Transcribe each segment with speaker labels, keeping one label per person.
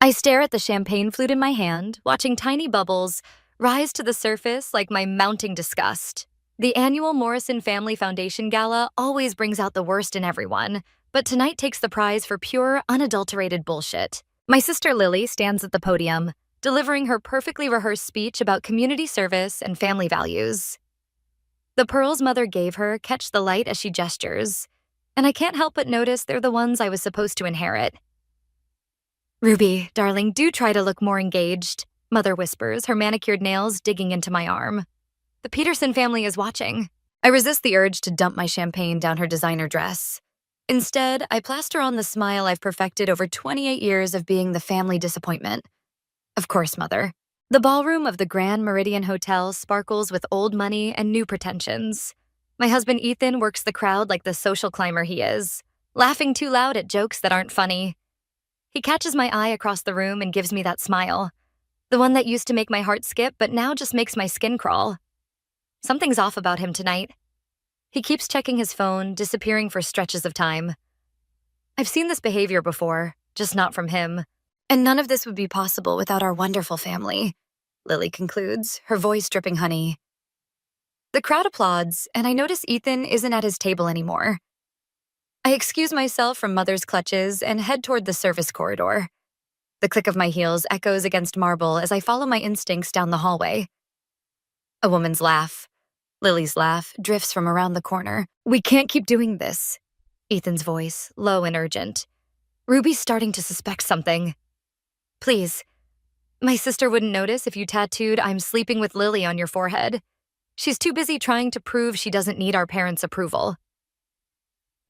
Speaker 1: I stare at the champagne flute in my hand, watching tiny bubbles rise to the surface like my mounting disgust. The annual Morrison Family Foundation Gala always brings out the worst in everyone, but tonight takes the prize for pure, unadulterated bullshit. My sister Lily stands at the podium, delivering her perfectly rehearsed speech about community service and family values. The pearls Mother gave her catch the light as she gestures, and I can't help but notice they're the ones I was supposed to inherit. "Ruby, darling, do try to look more engaged," Mother whispers, her manicured nails digging into my arm. "The Peterson family is watching." I resist the urge to dump my champagne down her designer dress. Instead, I plaster on the smile I've perfected over 28 years of being the family disappointment. "Of course, Mother." The ballroom of the Grand Meridian Hotel sparkles with old money and new pretensions. My husband Ethan works the crowd like the social climber he is, laughing too loud at jokes that aren't funny. He catches my eye across the room and gives me that smile, the one that used to make my heart skip but now just makes my skin crawl. Something's off about him tonight. He keeps checking his phone, disappearing for stretches of time. I've seen this behavior before, just not from him. And none of this would be possible without our wonderful family, Lily concludes, her voice dripping honey. The crowd applauds, and I notice Ethan isn't at his table anymore. I excuse myself from Mother's clutches and head toward the service corridor. The click of my heels echoes against marble as I follow my instincts down the hallway. A woman's laugh, Lily's laugh, drifts from around the corner. "We can't keep doing this," Ethan's voice, low and urgent. "Ruby's starting to suspect something. Please, my sister wouldn't notice if you tattooed 'I'm sleeping with Lily' on your forehead. She's too busy trying to prove she doesn't need our parents' approval."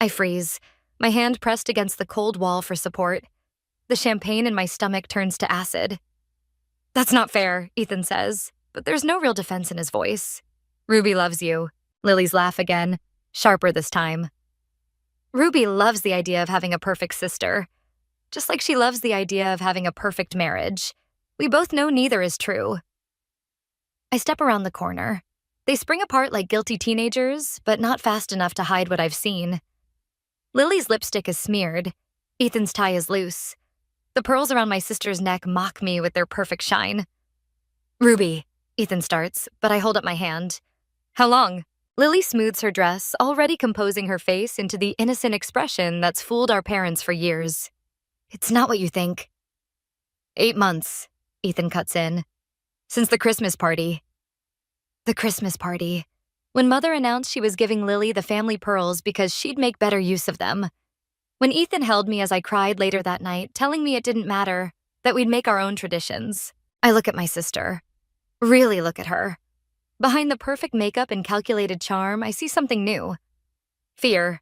Speaker 1: I freeze, my hand pressed against the cold wall for support. The champagne in my stomach turns to acid. "That's not fair," Ethan says, but there's no real defense in his voice. "Ruby loves you." Lily's laugh again, sharper this time. "Ruby loves the idea of having a perfect sister, just like she loves the idea of having a perfect marriage. We both know neither is true." I step around the corner. They spring apart like guilty teenagers, but not fast enough to hide what I've seen. Lily's lipstick is smeared. Ethan's tie is loose. The pearls around my sister's neck mock me with their perfect shine. "Ruby," Ethan starts, but I hold up my hand. "How long?" Lily smooths her dress, already composing her face into the innocent expression that's fooled our parents for years. "It's not what you think." 8 months, Ethan cuts in. "Since the Christmas party." The Christmas party. When Mother announced she was giving Lily the family pearls because she'd make better use of them. When Ethan held me as I cried later that night, telling me it didn't matter, that we'd make our own traditions. I look at my sister. Really look at her. Behind the perfect makeup and calculated charm, I see something new. Fear.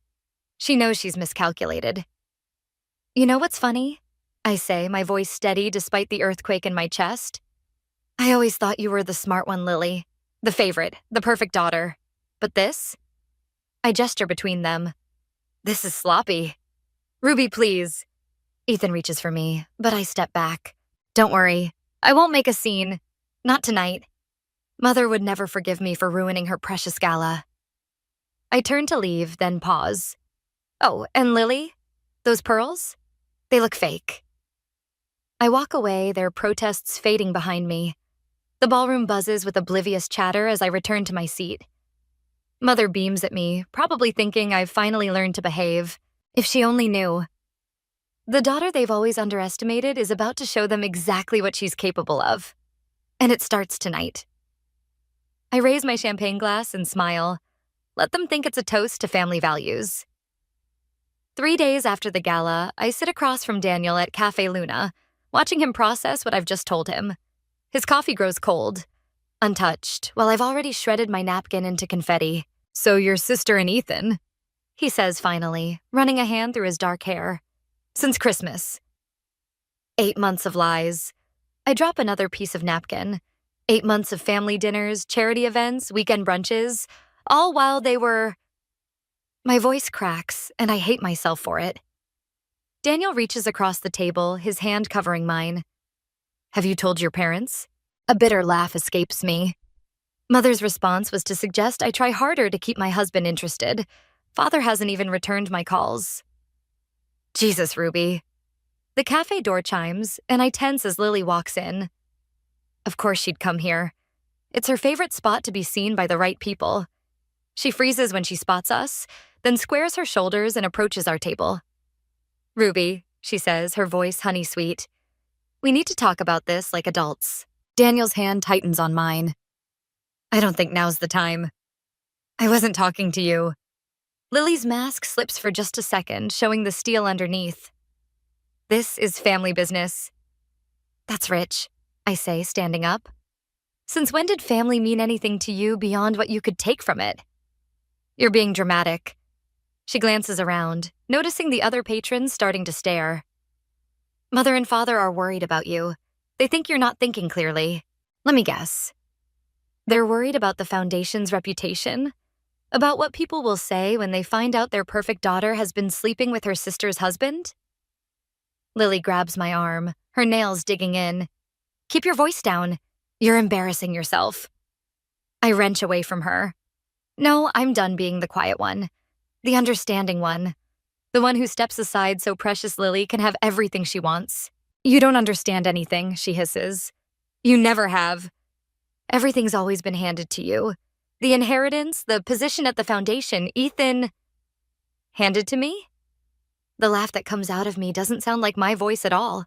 Speaker 1: She knows she's miscalculated. "You know what's funny?" I say, my voice steady despite the earthquake in my chest. "I always thought you were the smart one, Lily. The favorite, the perfect daughter. But this?" I gesture between them. "This is sloppy." "Ruby, please." Ethan reaches for me, but I step back. "Don't worry. I won't make a scene. Not tonight. Mother would never forgive me for ruining her precious gala." I turn to leave, then pause. "Oh, and Lily? Those pearls? They look fake." I walk away, their protests fading behind me. The ballroom buzzes with oblivious chatter as I return to my seat. Mother beams at me, probably thinking I've finally learned to behave. If she only knew. The daughter they've always underestimated is about to show them exactly what she's capable of. And it starts tonight. I raise my champagne glass and smile. Let them think it's a toast to family values. 3 days after the gala, I sit across from Daniel at Cafe Luna, watching him process what I've just told him. His coffee grows cold, untouched, while I've already shredded my napkin into confetti. "So your sister and Ethan," he says finally, running a hand through his dark hair. "Since Christmas." 8 months of lies. I drop another piece of napkin. 8 months of family dinners, charity events, weekend brunches, all while they were... My voice cracks, and I hate myself for it. Daniel reaches across the table, his hand covering mine. "Have you told your parents?" A bitter laugh escapes me. Mother's response was to suggest I try harder to keep my husband interested. Father hasn't even returned my calls. "Jesus, Ruby." The cafe door chimes, and I tense as Lily walks in. Of course she'd come here. It's her favorite spot to be seen by the right people. She freezes when she spots us, then squares her shoulders and approaches our table. Ruby, she says, her voice honey-sweet. We need to talk about this like adults. Daniel's hand tightens on mine. I don't think now's the time. I wasn't talking to you. Lily's mask slips for just a second, showing the steel underneath. This is family business. That's rich, I say, standing up. Since when did family mean anything to you beyond what you could take from it? You're being dramatic. She glances around, noticing the other patrons starting to stare. Mother and father are worried about you. They think you're not thinking clearly. Let me guess. They're worried about the foundation's reputation? About what people will say when they find out their perfect daughter has been sleeping with her sister's husband? Lily grabs my arm, her nails digging in. Keep your voice down. You're embarrassing yourself. I wrench away from her. No, I'm done being the quiet one. The understanding one. The one who steps aside so precious Lily can have everything she wants. You don't understand anything, she hisses. You never have. Everything's always been handed to you. The inheritance, the position at the foundation, Ethan... Handed to me? The laugh that comes out of me doesn't sound like my voice at all.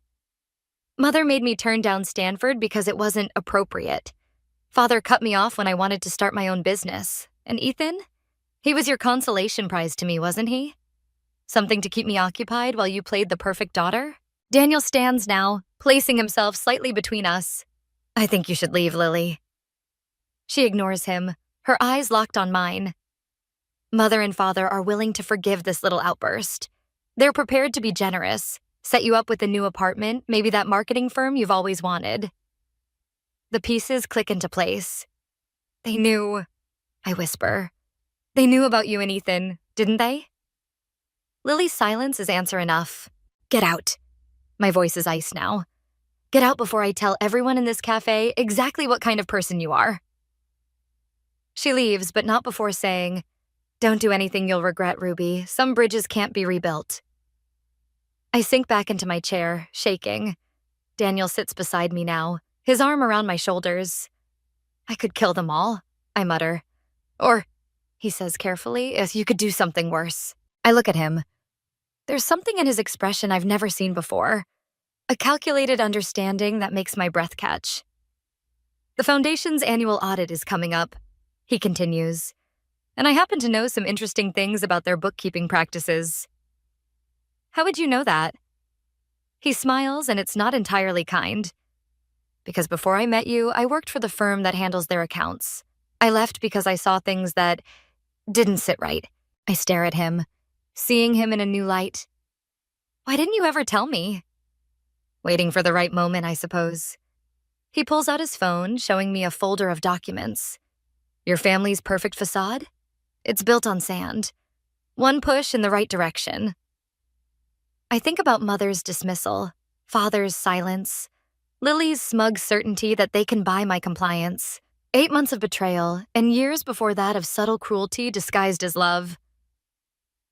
Speaker 1: Mother made me turn down Stanford because it wasn't appropriate. Father cut me off when I wanted to start my own business. And Ethan? He was your consolation prize to me, wasn't he? Something to keep me occupied while you played the perfect daughter? Daniel stands now, placing himself slightly between us. I think you should leave, Lily. She ignores him, her eyes locked on mine. Mother and father are willing to forgive this little outburst. They're prepared to be generous, set you up with a new apartment, maybe that marketing firm you've always wanted. The pieces click into place. They knew, I whisper. They knew about you and Ethan, didn't they? Lily's silence is answer enough. Get out. My voice is ice now. Get out before I tell everyone in this cafe exactly what kind of person you are. She leaves, but not before saying, Don't do anything you'll regret, Ruby. Some bridges can't be rebuilt. I sink back into my chair, shaking. Daniel sits beside me now, his arm around my shoulders. I could kill them all, I mutter. Or, he says carefully, if you could do something worse. I look at him. There's something in his expression I've never seen before. A calculated understanding that makes my breath catch. The foundation's annual audit is coming up, he continues, and I happen to know some interesting things about their bookkeeping practices. How would you know that? He smiles, and it's not entirely kind. Because before I met you, I worked for the firm that handles their accounts. I left because I saw things that didn't sit right. I stare at him, seeing him in a new light. Why didn't you ever tell me? Waiting for the right moment, I suppose. He pulls out his phone, showing me a folder of documents. Your family's perfect facade? It's built on sand. One push in the right direction. I think about Mother's dismissal, Father's silence, Lily's smug certainty that they can buy my compliance, 8 months of betrayal, and years before that of subtle cruelty disguised as love.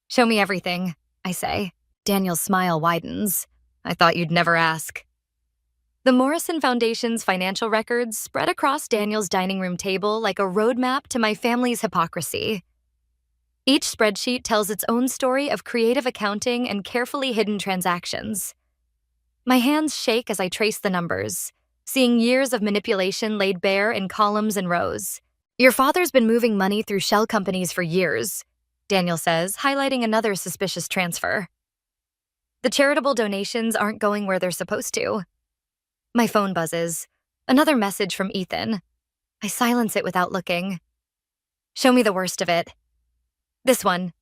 Speaker 1: Show me everything, I say. Daniel's smile widens. I thought you'd never ask. The Morrison Foundation's financial records spread across Daniel's dining room table like a roadmap to my family's hypocrisy. Each spreadsheet tells its own story of creative accounting and carefully hidden transactions. My hands shake as I trace the numbers, seeing years of manipulation laid bare in columns and rows. Your father's been moving money through shell companies for years, Daniel says, highlighting another suspicious transfer. The charitable donations aren't going where they're supposed to. My phone buzzes. Another message from Ethan. I silence it without looking. Show me the worst of it. This one.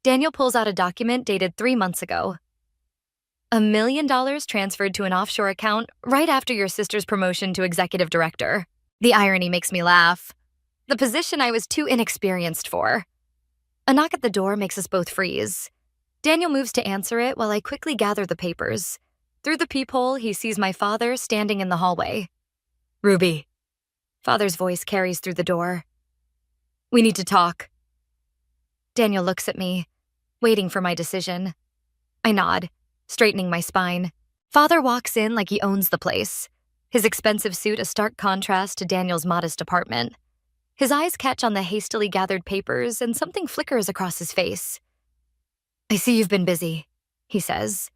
Speaker 1: Daniel pulls out a document dated 3 months ago. $1 million transferred to an offshore account right after your sister's promotion to executive director. The irony makes me laugh. The position I was too inexperienced for. A knock at the door makes us both freeze. Daniel moves to answer it while I quickly gather the papers. Through the peephole, he sees my father standing in the hallway. Ruby. Father's voice carries through the door. We need to talk. Daniel looks at me, waiting for my decision. I nod, straightening my spine. Father walks in like he owns the place, his expensive suit a stark contrast to Daniel's modest apartment. His eyes catch on the hastily gathered papers, and something flickers across his face. "I see you've been busy," he says.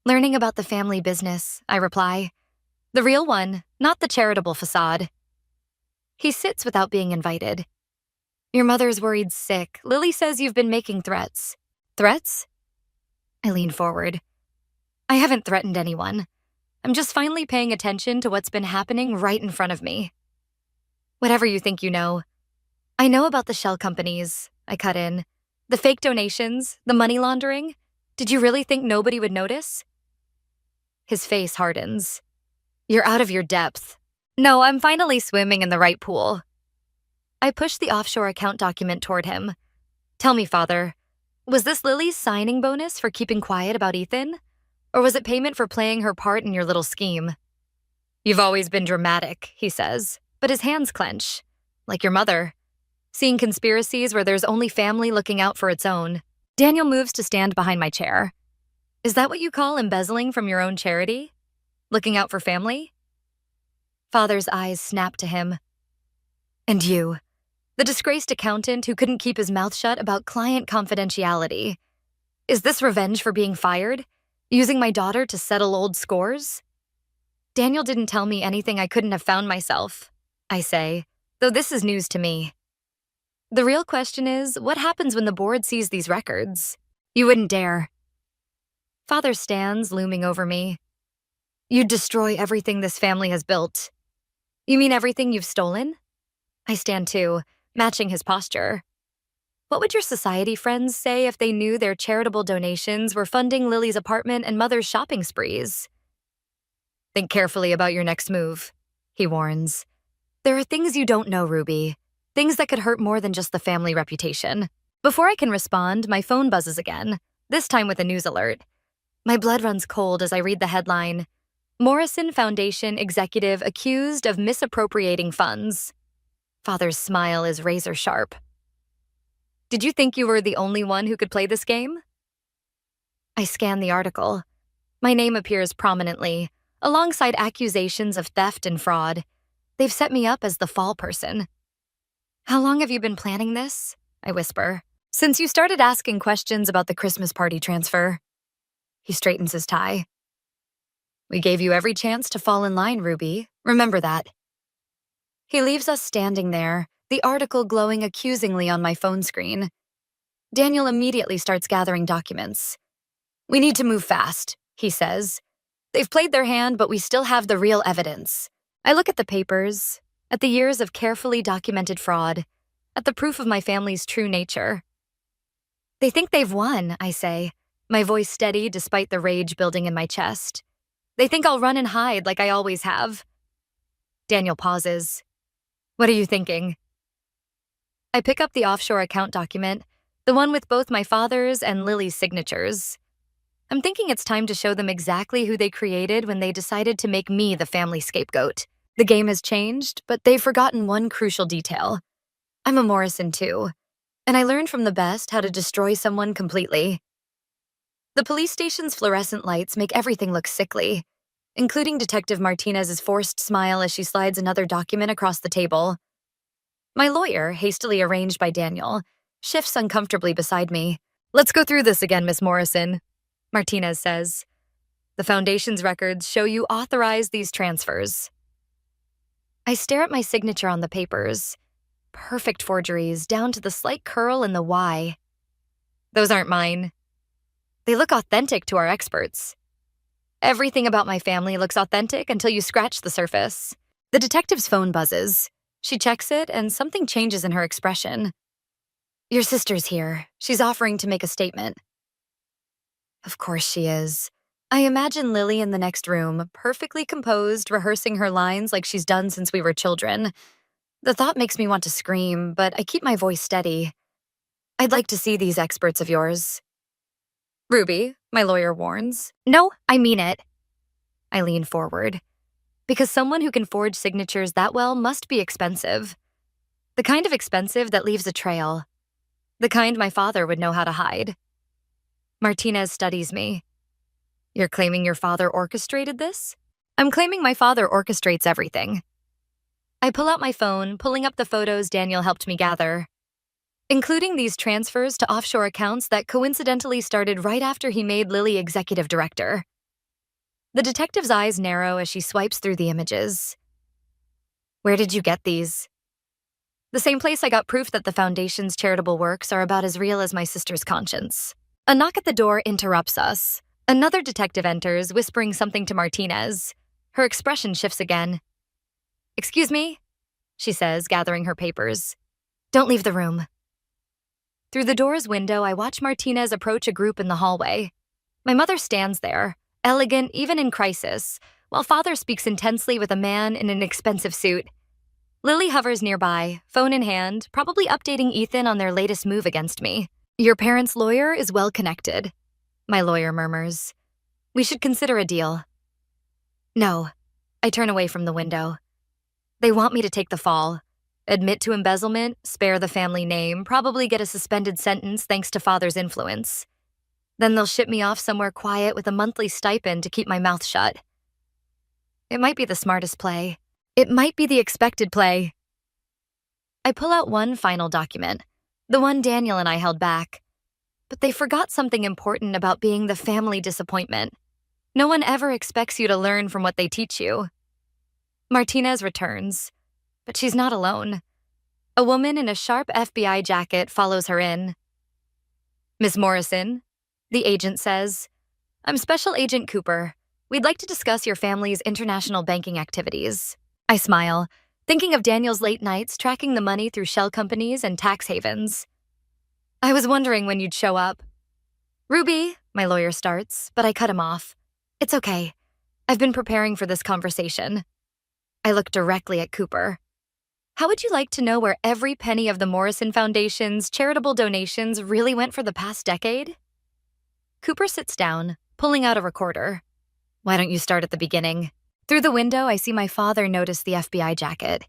Speaker 1: "Learning about the family business," I reply. "The real one, not the charitable facade." He sits without being invited. "Your mother's worried sick. Lily says you've been making threats." "Threats?" I lean forward. "I haven't threatened anyone. I'm just finally paying attention to what's been happening right in front of me." "Whatever you think you know. I know about the shell companies," I cut in. "The fake donations, the money laundering. Did you really think nobody would notice?" His face hardens. "You're out of your depth." "No, I'm finally swimming in the right pool." I push the offshore account document toward him. "Tell me, Father, was this Lily's signing bonus for keeping quiet about Ethan? Or was it payment for playing her part in your little scheme?" "You've always been dramatic," he says, but his hands clench. "Like your mother. Seeing conspiracies where there's only family looking out for its own." Daniel moves to stand behind my chair. "Is that what you call embezzling from your own charity? Looking out for family?" Father's eyes snap to him. "And you, the disgraced accountant who couldn't keep his mouth shut about client confidentiality. Is this revenge for being fired? Using my daughter to settle old scores?" "Daniel didn't tell me anything I couldn't have found myself," I say, though this is news to me. "The real question is, what happens when the board sees these records?" "You wouldn't dare." Father stands, looming over me. "You'd destroy everything this family has built." "You mean everything you've stolen?" I stand too, matching his posture. "What would your society friends say if they knew their charitable donations were funding Lily's apartment and mother's shopping sprees?" "Think carefully about your next move," he warns. "There are things you don't know, Ruby. Things that could hurt more than just the family reputation." Before I can respond, my phone buzzes again, this time with a news alert. My blood runs cold as I read the headline: "Morrison Foundation executive accused of misappropriating funds." Father's smile is razor sharp. "Did you think you were the only one who could play this game?" I scan the article. My name appears prominently, alongside accusations of theft and fraud. They've set me up as the fall person. "How long have you been planning this?" I whisper. "Since you started asking questions about the Christmas party transfer." He straightens his tie. "We gave you every chance to fall in line, Ruby. Remember that." He leaves us standing there, the article glowing accusingly on my phone screen. Daniel immediately starts gathering documents. "We need to move fast," he says. "They've played their hand, but we still have the real evidence." I look at the papers, at the years of carefully documented fraud, at the proof of my family's true nature. "They think they've won," I say, my voice steady despite the rage building in my chest. "They think I'll run and hide like I always have." Daniel pauses. "What are you thinking?" I pick up the offshore account document, the one with both my father's and Lily's signatures. I'm thinking it's time to show them exactly who they created when they decided to make me the family scapegoat. The game has changed, but they've forgotten one crucial detail. I'm a Morrison too, and I learned from the best how to destroy someone completely. The police station's fluorescent lights make everything look sickly, including Detective Martinez's forced smile as she slides another document across the table. My lawyer, hastily arranged by Daniel, shifts uncomfortably beside me. "Let's go through this again, Miss Morrison," Martinez says. "The Foundation's records show you authorized these transfers." I stare at my signature on the papers. Perfect forgeries, down to the slight curl in the Y. "Those aren't mine." "They look authentic to our experts." "Everything about my family looks authentic until you scratch the surface." The detective's phone buzzes. She checks it, and something changes in her expression. "Your sister's here. She's offering to make a statement." Of course she is. I imagine Lily in the next room, perfectly composed, rehearsing her lines like she's done since we were children. The thought makes me want to scream, but I keep my voice steady. "I'd like to see these experts of yours." "Ruby," my lawyer warns. "No, I mean it." I lean forward. Because someone who can forge signatures that well must be expensive. The kind of expensive that leaves a trail. The kind my father would know how to hide. Martinez studies me. You're claiming your father orchestrated this? I'm claiming my father orchestrates everything. I pull out my phone, pulling up the photos Daniel helped me gather, including these transfers to offshore accounts that coincidentally started right after he made Lily executive director. The detective's eyes narrow as she swipes through the images. Where did you get these? The same place I got proof that the Foundation's charitable works are about as real as my sister's conscience. A knock at the door interrupts us. Another detective enters, whispering something to Martinez. Her expression shifts again. "Excuse me," she says, gathering her papers. "Don't leave the room." Through the door's window, I watch Martinez approach a group in the hallway. My mother stands there, elegant even in crisis, while father speaks intensely with a man in an expensive suit. Lily hovers nearby, phone in hand, probably updating Ethan on their latest move against me. "Your parents' lawyer is well connected," my lawyer murmurs. "We should consider a deal." No. I turn away from the window. They want me to take the fall. Admit to embezzlement, spare the family name, probably get a suspended sentence thanks to father's influence. Then they'll ship me off somewhere quiet with a monthly stipend to keep my mouth shut. It might be the smartest play. It might be the expected play. I pull out one final document, the one Daniel and I held back. But they forgot something important about being the family disappointment. No one ever expects you to learn from what they teach you. Martinez returns, but she's not alone. A woman in a sharp FBI jacket follows her in. "Miss Morrison," the agent says, "I'm Special Agent Cooper. We'd like to discuss your family's international banking activities." I smile, thinking of Daniel's late nights tracking the money through shell companies and tax havens. "I was wondering when you'd show up." "Ruby," my lawyer starts, but I cut him off. "It's okay. I've been preparing for this conversation." I look directly at Cooper. "How would you like to know where every penny of the Morrison Foundation's charitable donations really went for the past decade?" Cooper sits down, pulling out a recorder. "Why don't you start at the beginning?" Through the window, I see my father notice the FBI jacket.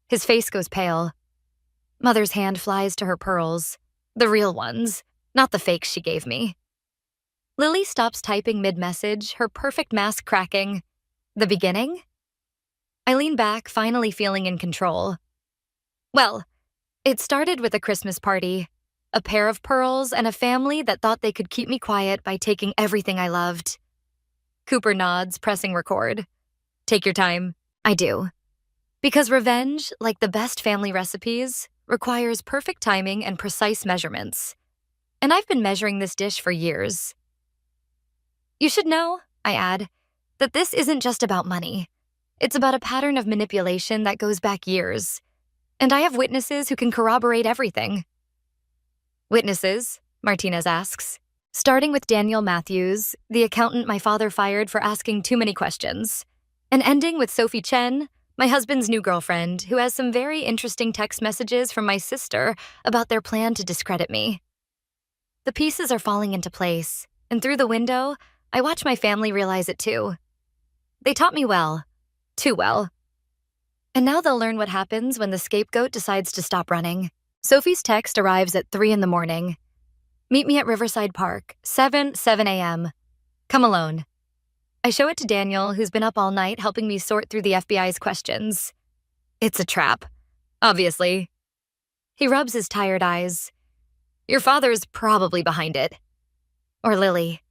Speaker 1: His face goes pale. Mother's hand flies to her pearls. The real ones, not the fakes she gave me. Lily stops typing mid-message, her perfect mask cracking. "The beginning?" I lean back, finally feeling in control. "Well, it started with a Christmas party, a pair of pearls, and a family that thought they could keep me quiet by taking everything I loved." Cooper nods, pressing record. "Take your time." I do. Because revenge, like the best family recipes, requires perfect timing and precise measurements. And I've been measuring this dish for years. "You should know," I add, "that this isn't just about money. It's about a pattern of manipulation that goes back years. And I have witnesses who can corroborate everything." "Witnesses?" Martinez asks. Starting with Daniel Matthews, the accountant my father fired for asking too many questions, and ending with Sophie Chen, my husband's new girlfriend, who has some very interesting text messages from my sister about their plan to discredit me. The pieces are falling into place, and through the window, I watch my family realize it too. They taught me well. Too well. And now they'll learn what happens when the scapegoat decides to stop running. Sophie's text arrives at 3 in the morning. "Meet me at Riverside Park, 7 a.m. Come alone." I show it to Daniel, who's been up all night helping me sort through the FBI's questions. "It's a trap. Obviously." He rubs his tired eyes. "Your father's probably behind it." Or Lily.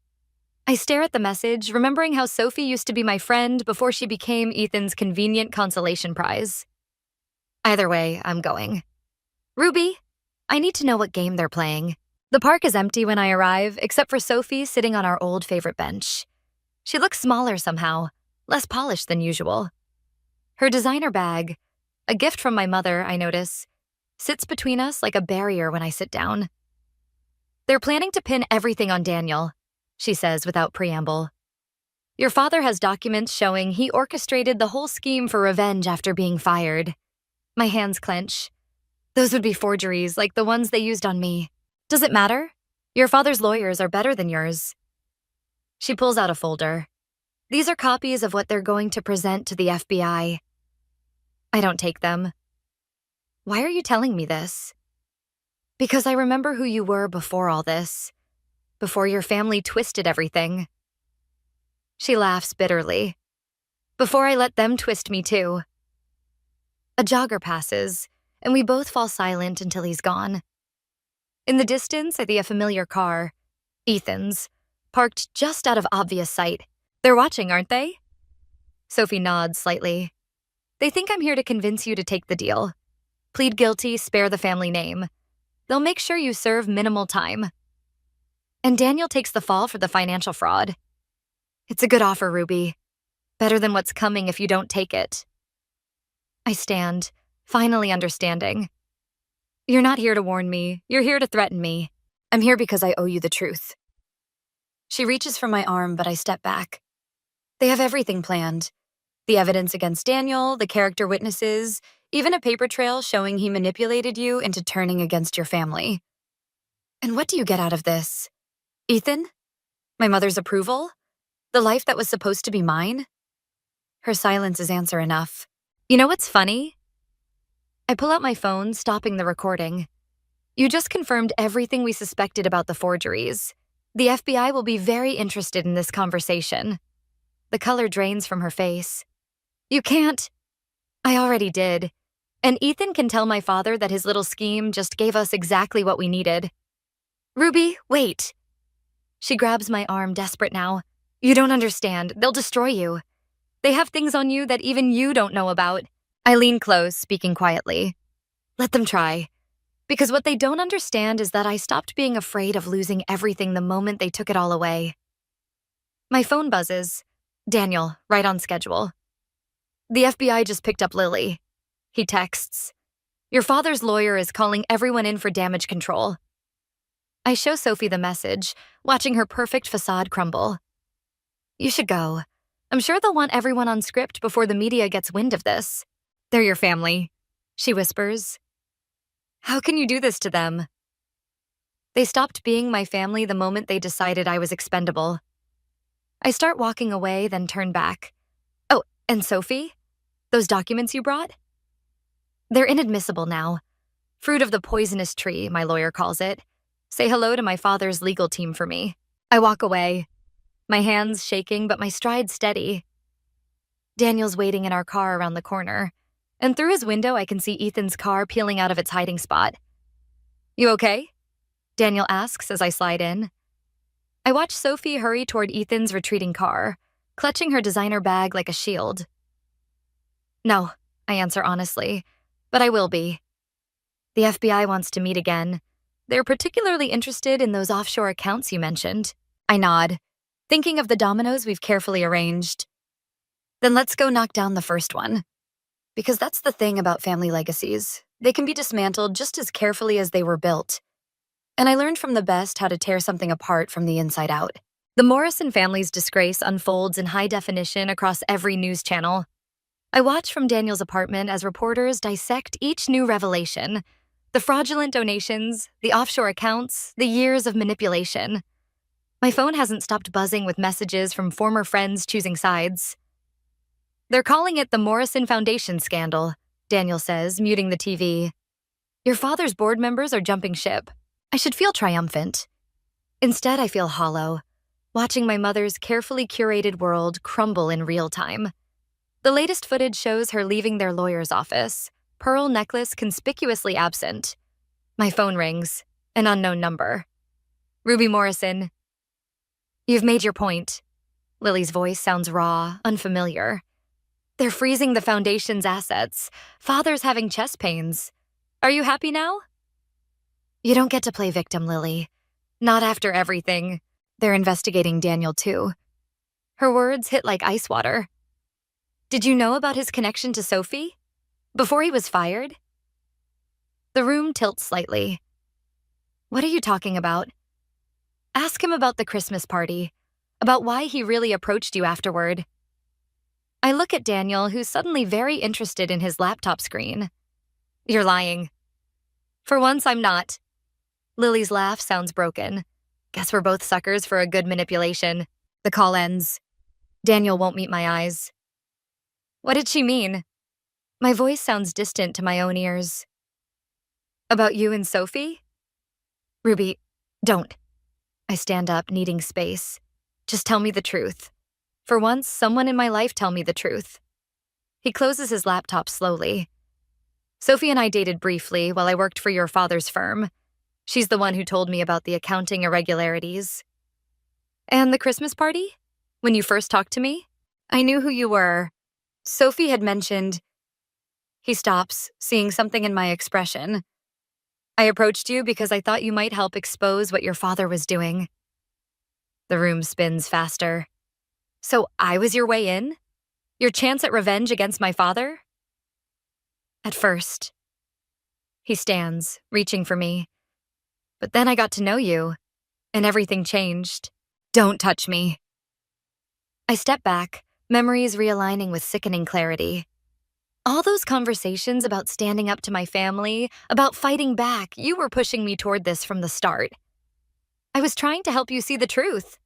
Speaker 1: I stare at the message, remembering how Sophie used to be my friend before she became Ethan's convenient consolation prize. Either way, I'm going. "Ruby, I need to know what game they're playing." The park is empty when I arrive, except for Sophie sitting on our old favorite bench. She looks smaller somehow, less polished than usual. Her designer bag, a gift from my mother, I notice, sits between us like a barrier when I sit down. "They're planning to pin everything on Daniel," she says without preamble. "Your father has documents showing he orchestrated the whole scheme for revenge after being fired." My hands clench. Those would be forgeries like the ones they used on me. "Does it matter? Your father's lawyers are better than yours." She pulls out a folder. "These are copies of what they're going to present to the FBI. I don't take them. "Why are you telling me this?" "Because I remember who you were before all this. Before your family twisted everything." She laughs bitterly. Before I let them twist me too. A jogger passes, and we both fall silent until he's gone. In the distance, I see a familiar car, Ethan's, parked just out of obvious sight. They're watching, aren't they? Sophie nods slightly. They think I'm here to convince you to take the deal. Plead guilty, spare the family name. They'll make sure you serve minimal time. And Daniel takes the fall for the financial fraud. It's a good offer, Ruby. Better than what's coming if you don't take it. I stand, finally understanding. You're not here to warn me. You're here to threaten me. I'm here because I owe you the truth. She reaches for my arm, but I step back. They have everything planned. The evidence against Daniel, the character witnesses, even a paper trail showing he manipulated you into turning against your family. And what do you get out of this? Ethan? My mother's approval? The life that was supposed to be mine? Her silence is answer enough. You know what's funny? I pull out my phone, stopping the recording. You just confirmed everything we suspected about the forgeries. The FBI will be very interested in this conversation. The color drains from her face. You can't. I already did. And Ethan can tell my father that his little scheme just gave us exactly what we needed. Ruby, wait. She grabs my arm, desperate now. You don't understand. They'll destroy you. They have things on you that even you don't know about. I lean close, speaking quietly. Let them try. Because what they don't understand is that I stopped being afraid of losing everything the moment they took it all away. My phone buzzes. Daniel, right on schedule. The FBI just picked up Lily. He texts. Your father's lawyer is calling everyone in for damage control. I show Sophie the message, watching her perfect facade crumble. You should go. I'm sure they'll want everyone on script before the media gets wind of this. They're your family, she whispers. How can you do this to them? They stopped being my family the moment they decided I was expendable. I start walking away, then turn back. Oh, and Sophie? Those documents you brought? They're inadmissible now. Fruit of the poisonous tree, my lawyer calls it. Say hello to my father's legal team for me. I walk away, my hands shaking but my stride steady. Daniel's waiting in our car around the corner, and through his window I can see Ethan's car peeling out of its hiding spot. You okay? Daniel asks as I slide in. I watch Sophie hurry toward Ethan's retreating car, clutching her designer bag like a shield. No, I answer honestly, but I will be. The FBI wants to meet again. They're particularly interested in those offshore accounts you mentioned. I nod, thinking of the dominoes we've carefully arranged. Then let's go knock down the first one. Because that's the thing about family legacies. They can be dismantled just as carefully as they were built. And I learned from the best how to tear something apart from the inside out. The Morrison family's disgrace unfolds in high definition across every news channel. I watch from Daniel's apartment as reporters dissect each new revelation. The fraudulent donations, the offshore accounts, the years of manipulation. My phone hasn't stopped buzzing with messages from former friends choosing sides. They're calling it the Morrison Foundation scandal, Daniel says, muting the TV. Your father's board members are jumping ship. I should feel triumphant. Instead, I feel hollow, watching my mother's carefully curated world crumble in real time. The latest footage shows her leaving their lawyer's office, pearl necklace conspicuously absent. My phone rings, an unknown number. Ruby Morrison. You've made your point. Lily's voice sounds raw, unfamiliar. They're freezing the foundation's assets. Father's having chest pains. Are you happy now? You don't get to play victim, Lily. Not after everything. They're investigating Daniel, too. Her words hit like ice water. Did you know about his connection to Sophie? Before he was fired? The room tilts slightly. What are you talking about? Ask him about the Christmas party, about why he really approached you afterward. I look at Daniel, who's suddenly very interested in his laptop screen. You're lying. For once, I'm not. Lily's laugh sounds broken. Guess we're both suckers for a good manipulation. The call ends. Daniel won't meet my eyes. What did she mean? My voice sounds distant to my own ears. About you and Sophie? Ruby, don't. I stand up, needing space. Just tell me the truth. For once, someone in my life tell me the truth. He closes his laptop slowly. Sophie and I dated briefly while I worked for your father's firm. She's the one who told me about the accounting irregularities. And the Christmas party? When you first talked to me? I knew who you were. Sophie had mentioned. He stops, seeing something in my expression. I approached you because I thought you might help expose what your father was doing. The room spins faster. So I was your way in? Your chance at revenge against my father? At first. He stands, reaching for me. But then I got to know you, and everything changed. Don't touch me. I step back, memories realigning with sickening clarity. All those conversations about standing up to my family, about fighting back, you were pushing me toward this from the start. I was trying to help you see the truth.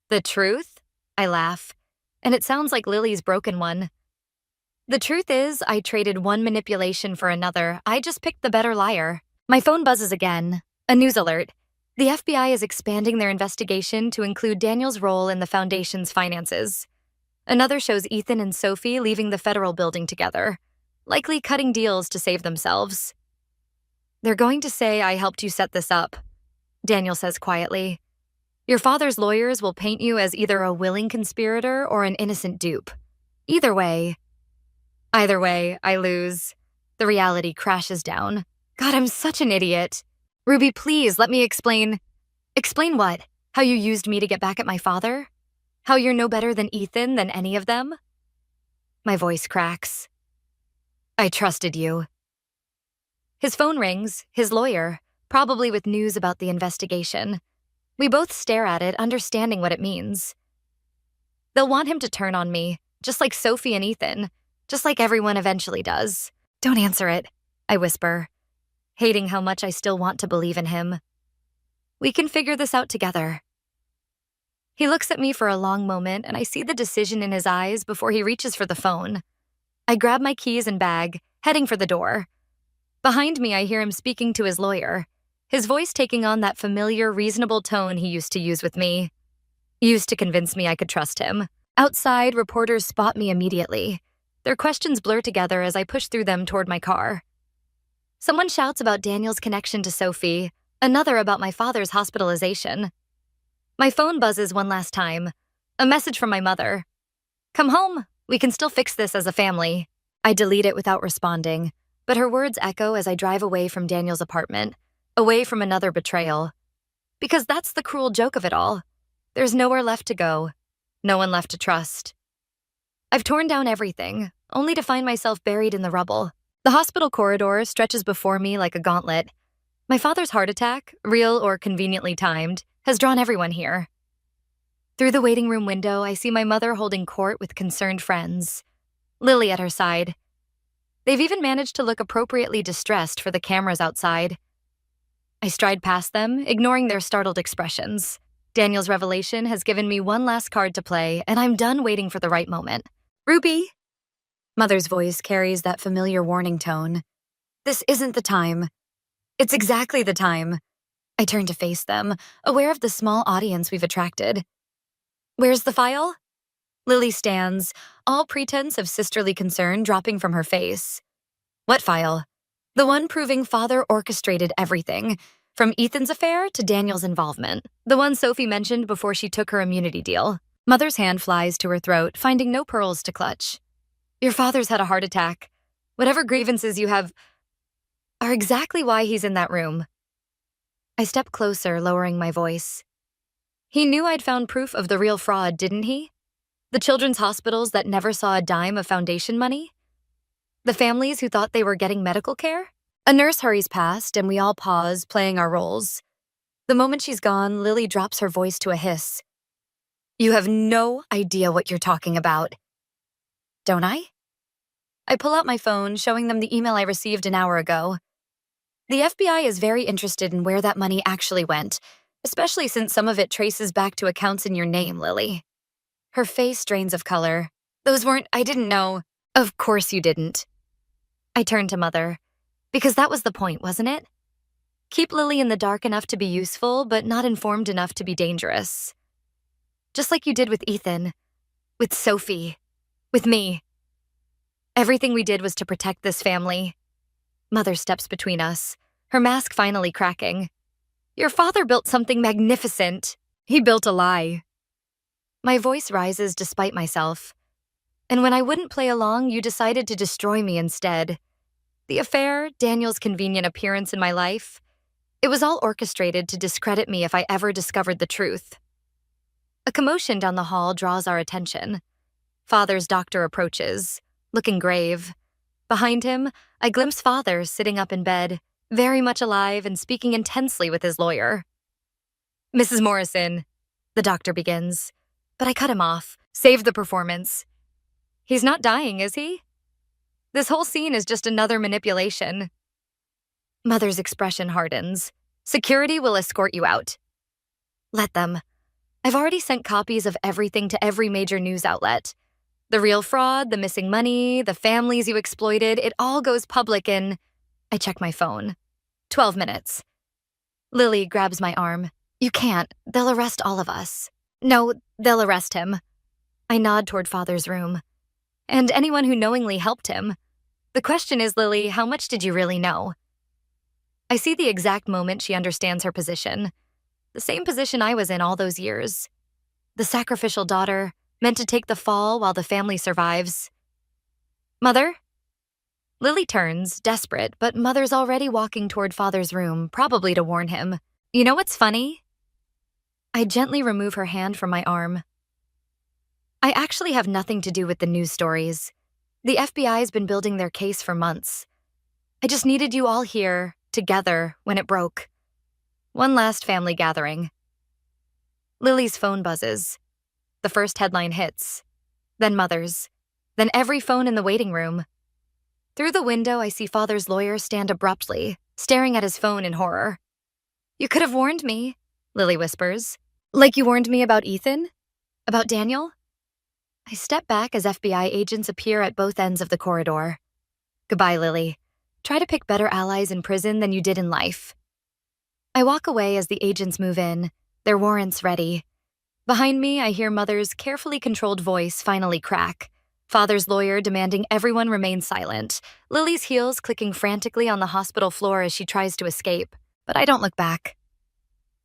Speaker 1: The truth? I laugh, and it sounds like Lily's broken one. The truth is, I traded one manipulation for another. I just picked the better liar. My phone buzzes again. A news alert. The FBI is expanding their investigation to include Daniel's role in the foundation's finances. Another shows Ethan and Sophie leaving the federal building together, likely cutting deals to save themselves. They're going to say I helped you set this up, Daniel says quietly. Your father's lawyers will paint you as either a willing conspirator or an innocent dupe. Either way, I lose. The reality crashes down. God, I'm such an idiot. Ruby, please, let me explain. Explain what? How you used me to get back at my father? How you're no better than Ethan, than any of them? My voice cracks. I trusted you. His phone rings, his lawyer, probably with news about the investigation. We both stare at it, understanding what it means. They'll want him to turn on me, just like Sophie and Ethan, just like everyone eventually does. Don't answer it, I whisper, hating how much I still want to believe in him. We can figure this out together. He looks at me for a long moment, and I see the decision in his eyes before he reaches for the phone. I grab my keys and bag, heading for the door. Behind me, I hear him speaking to his lawyer, his voice taking on that familiar, reasonable tone he used to use with me. Used to convince me I could trust him. Outside, reporters spot me immediately. Their questions blur together as I push through them toward my car. Someone shouts about Daniel's connection to Sophie, another about my father's hospitalization. My phone buzzes one last time. A message from my mother. Come home. We can still fix this as a family. I delete it without responding, but her words echo as I drive away from Daniel's apartment, away from another betrayal. Because that's the cruel joke of it all. There's nowhere left to go. No one left to trust. I've torn down everything, only to find myself buried in the rubble. The hospital corridor stretches before me like a gauntlet. My father's heart attack, real or conveniently timed, has drawn everyone here. Through the waiting room window, I see my mother holding court with concerned friends. Lily at her side. They've even managed to look appropriately distressed for the cameras outside. I stride past them, ignoring their startled expressions. Daniel's revelation has given me one last card to play, and I'm done waiting for the right moment. Ruby! Mother's voice carries that familiar warning tone. This isn't the time. It's exactly the time. I turn to face them, aware of the small audience we've attracted. Where's the file? Lily stands, all pretense of sisterly concern dropping from her face. What file? The one proving father orchestrated everything, from Ethan's affair to Daniel's involvement. The one Sophie mentioned before she took her immunity deal. Mother's hand flies to her throat, finding no pearls to clutch. Your father's had a heart attack. Whatever grievances you have are exactly why he's in that room. I step closer, lowering my voice. He knew I'd found proof of the real fraud, didn't he? The children's hospitals that never saw a dime of foundation money? The families who thought they were getting medical care? A nurse hurries past, and we all pause, playing our roles. The moment she's gone, Lily drops her voice to a hiss. You have no idea what you're talking about. Don't I? I pull out my phone, showing them the email I received an hour ago. The FBI is very interested in where that money actually went, especially since some of it traces back to accounts in your name, Lily. Her face drains of color. I didn't know. Of course you didn't. I turned to Mother. Because that was the point, wasn't it? Keep Lily in the dark enough to be useful, but not informed enough to be dangerous. Just like you did with Ethan. With Sophie. With me. Everything we did was to protect this family. Mother steps between us, her mask finally cracking. Your father built something magnificent. He built a lie. My voice rises despite myself. And when I wouldn't play along, you decided to destroy me instead. The affair, Daniel's convenient appearance in my life, it was all orchestrated to discredit me if I ever discovered the truth. A commotion down the hall draws our attention. Father's doctor approaches, looking grave. Behind him, I glimpse Father sitting up in bed, very much alive and speaking intensely with his lawyer. Mrs. Morrison, the doctor begins, but I cut him off. Save the performance. He's not dying, is he? This whole scene is just another manipulation. Mother's expression hardens. Security will escort you out. Let them. I've already sent copies of everything to every major news outlet. The real fraud, the missing money, the families you exploited, it all goes public in... I check my phone. 12 minutes. Lily grabs my arm. You can't. They'll arrest all of us. No, they'll arrest him. I nod toward Father's room. And anyone who knowingly helped him. The question is, Lily, how much did you really know? I see the exact moment she understands her position. The same position I was in all those years. The sacrificial daughter, meant to take the fall while the family survives. Mother? Lily turns, desperate, but Mother's already walking toward Father's room, probably to warn him. You know what's funny? I gently remove her hand from my arm. I actually have nothing to do with the news stories. The FBI's been building their case for months. I just needed you all here, together, when it broke. One last family gathering. Lily's phone buzzes. The first headline hits. Then Mother's. Then every phone in the waiting room. Through the window, I see Father's lawyer stand abruptly, staring at his phone in horror. You could have warned me, Lily whispers. Like you warned me about Ethan? About Daniel? I step back as FBI agents appear at both ends of the corridor. Goodbye, Lily. Try to pick better allies in prison than you did in life. I walk away as the agents move in, their warrants ready. Behind me, I hear Mother's carefully controlled voice finally crack. Father's lawyer demanding everyone remain silent. Lily's heels clicking frantically on the hospital floor as she tries to escape. But I don't look back.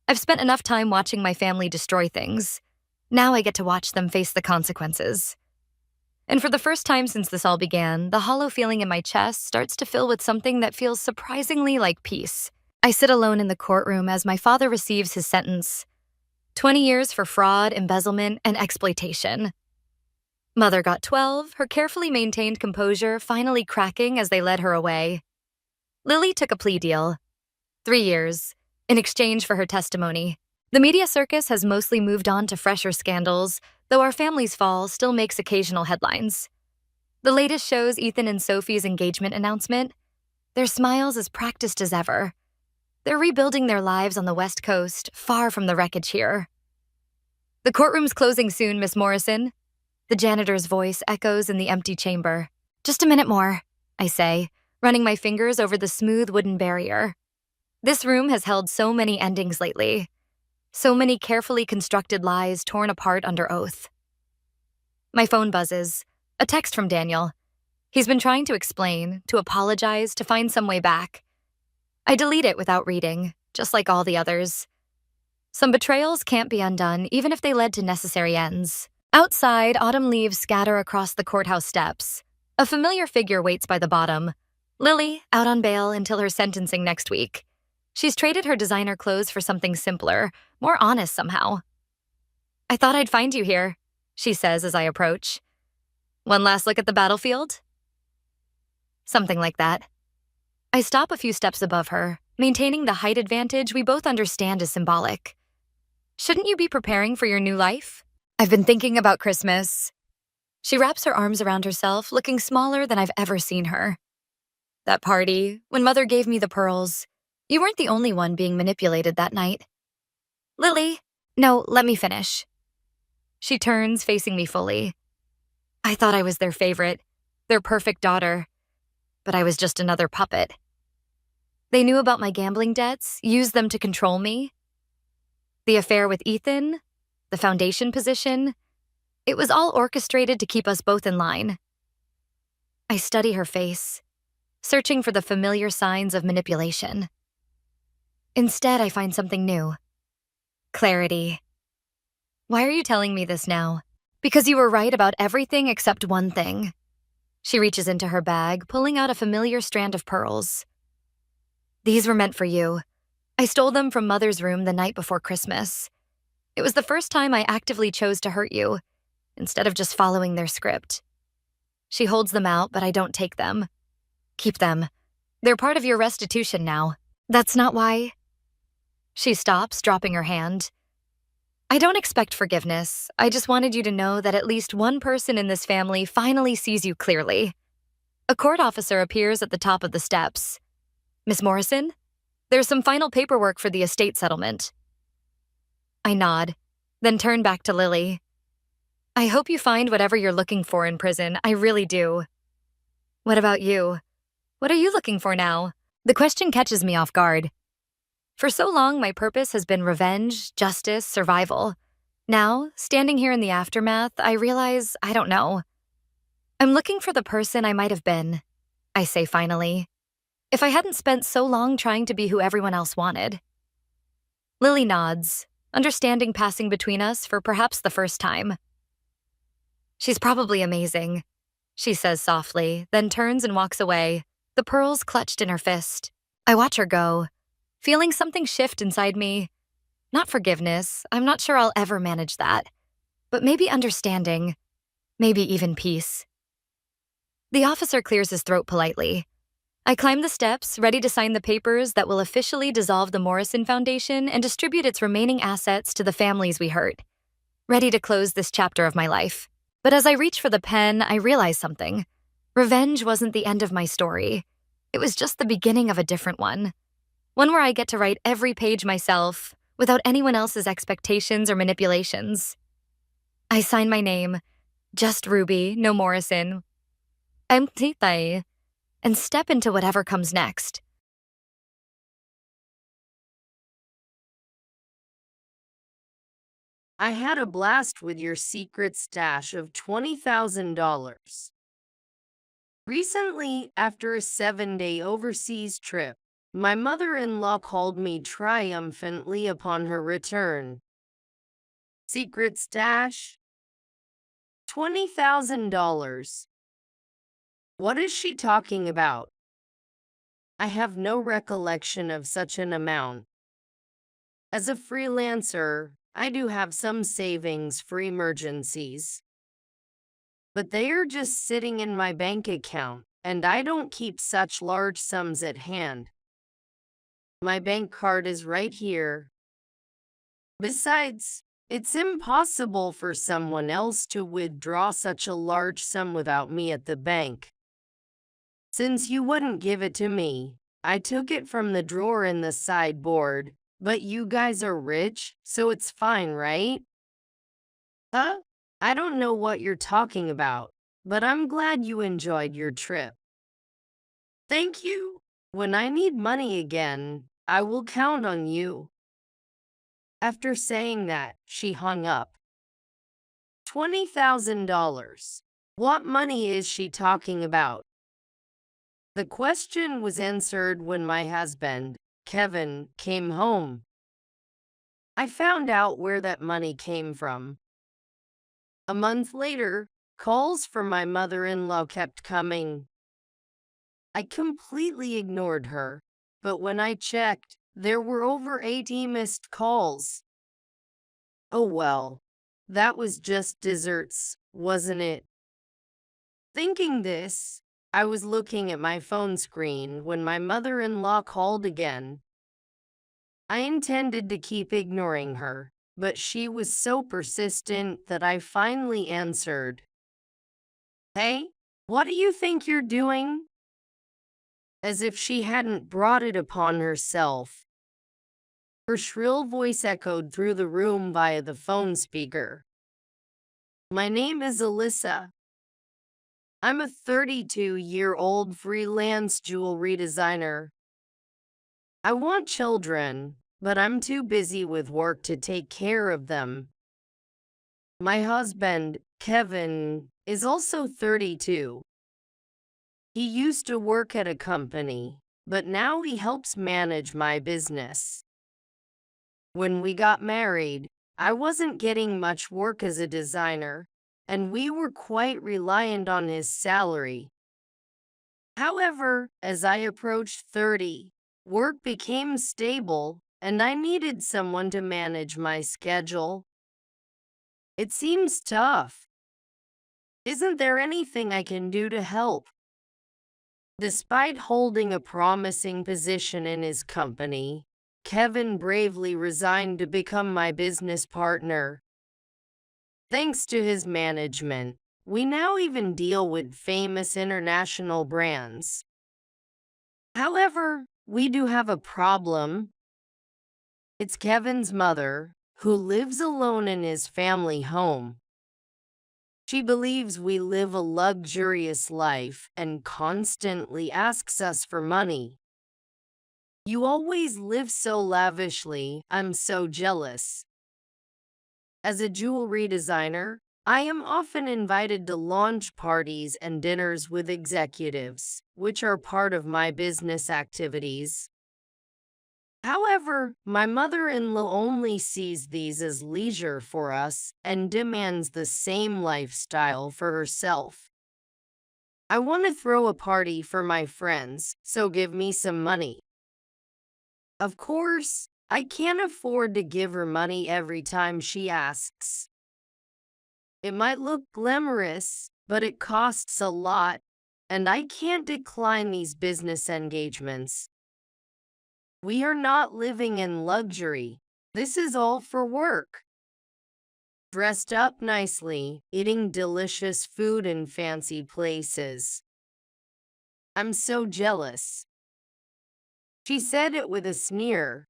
Speaker 1: I've spent enough time watching my family destroy things. Now I get to watch them face the consequences. And for the first time since this all began, the hollow feeling in my chest starts to fill with something that feels surprisingly like peace. I sit alone in the courtroom as my father receives his sentence. 20 years for fraud, embezzlement, and exploitation. Mother got 12, her carefully maintained composure finally cracking as they led her away. Lily took a plea deal. 3 years, in exchange for her testimony. The media circus has mostly moved on to fresher scandals, though our family's fall still makes occasional headlines. The latest shows Ethan and Sophie's engagement announcement. Their smiles as practiced as ever. They're rebuilding their lives on the West Coast, far from the wreckage here. The courtroom's closing soon, Miss Morrison. The janitor's voice echoes in the empty chamber. Just a minute more, I say, running my fingers over the smooth wooden barrier. This room has held so many endings lately. So many carefully constructed lies torn apart under oath. My phone buzzes. A text from Daniel. He's been trying to explain, to apologize, to find some way back. I delete it without reading, just like all the others. Some betrayals can't be undone, even if they led to necessary ends. Outside, autumn leaves scatter across the courthouse steps. A familiar figure waits by the bottom. Lily, out on bail until her sentencing next week. She's traded her designer clothes for something simpler, more honest somehow. I thought I'd find you here, she says as I approach. One last look at the battlefield? Something like that. I stop a few steps above her, maintaining the height advantage we both understand is symbolic. Shouldn't you be preparing for your new life? I've been thinking about Christmas. She wraps her arms around herself, looking smaller than I've ever seen her. That party, when Mother gave me the pearls, you weren't the only one being manipulated that night. Lily, no, let me finish. She turns, facing me fully. I thought I was their favorite, their perfect daughter, but I was just another puppet. They knew about my gambling debts, used them to control me. The affair with Ethan, the foundation position, It was all orchestrated to keep us both in line. I study her face, searching for the familiar signs of manipulation. Instead, I find something new. Clarity. Why are you telling me this now? Because you were right about everything except one thing. She reaches into her bag, pulling out a familiar strand of pearls. These were meant for you. I stole them from Mother's room the night before Christmas. It was the first time I actively chose to hurt you, instead of just following their script. She holds them out, but I don't take them. Keep them. They're part of your restitution now. That's not why. She stops, dropping her hand. I don't expect forgiveness. I just wanted you to know that at least one person in this family finally sees you clearly. A court officer appears at the top of the steps. Miss Morrison? There's some final paperwork for the estate settlement. I nod, then turn back to Lily. I hope you find whatever you're looking for in prison. I really do. What about you? What are you looking for now? The question catches me off guard. For so long, my purpose has been revenge, justice, survival. Now, standing here in the aftermath, I realize I don't know. I'm looking for the person I might have been, I say finally, if I hadn't spent so long trying to be who everyone else wanted. Lily nods, understanding passing between us for perhaps the first time. She's probably amazing, she says softly, then turns and walks away, the pearls clutched in her fist. I watch her go, feeling something shift inside me. Not forgiveness, I'm not sure I'll ever manage that, but maybe understanding, maybe even peace. The officer clears his throat politely. I climb the steps, ready to sign the papers that will officially dissolve the Morrison Foundation and distribute its remaining assets to the families we hurt. Ready to close this chapter of my life. But as I reach for the pen, I realize something. Revenge wasn't the end of my story. It was just the beginning of a different one. One where I get to write every page myself, without anyone else's expectations or manipulations. I sign my name, just Ruby, no Morrison, aita, and step into whatever comes next.
Speaker 2: I had a blast with your secret stash of $20,000. Recently, after a 7-day overseas trip, my mother-in-law called me triumphantly upon her return. Secret stash? $20,000. What is she talking about? I have no recollection of such an amount. As a freelancer, I do have some savings for emergencies. But they are just sitting in my bank account, and I don't keep such large sums at hand. My bank card is right here. Besides, it's impossible for someone else to withdraw such a large sum without me at the bank. Since you wouldn't give it to me, I took it from the drawer in the sideboard, but you guys are rich, so it's fine, right? Huh? I don't know what you're talking about, but I'm glad you enjoyed your trip. Thank you. When I need money again, I will count on you. After saying that, she hung up. $20,000. What money is she talking about? The question was answered when my husband, Kevin, came home. I found out where that money came from. A month later, calls from my mother-in-law kept coming. I completely ignored her, but when I checked, there were over 80 missed calls. Oh well, that was just desserts, wasn't it? Thinking this, I was looking at my phone screen when my mother-in-law called again. I intended to keep ignoring her, but she was so persistent that I finally answered. Hey, what do you think you're doing? As if she hadn't brought it upon herself. Her shrill voice echoed through the room via the phone speaker. My name is Alyssa. I'm a 32-year-old freelance jewelry designer. I want children, but I'm too busy with work to take care of them. My husband, Kevin, is also 32. He used to work at a company, but now he helps manage my business. When we got married, I wasn't getting much work as a designer, and we were quite reliant on his salary. However, as I approached 30, work became stable, and I needed someone to manage my schedule. It seems tough. Isn't there anything I can do to help? Despite holding a promising position in his company, Kevin bravely resigned to become my business partner. Thanks to his management, we now even deal with famous international brands. However, we do have a problem. It's Kevin's mother, who lives alone in his family home. She believes we live a luxurious life and constantly asks us for money. You always live so lavishly, I'm so jealous. As a jewelry designer, I am often invited to launch parties and dinners with executives, which are part of my business activities. However, my mother-in-law only sees these as leisure for us and demands the same lifestyle for herself. I want to throw a party for my friends, so give me some money. Of course, I can't afford to give her money every time she asks. It might look glamorous, but it costs a lot, and I can't decline these business engagements. We are not living in luxury. This is all for work. Dressed up nicely, eating delicious food in fancy places. I'm so jealous. She said it with a sneer.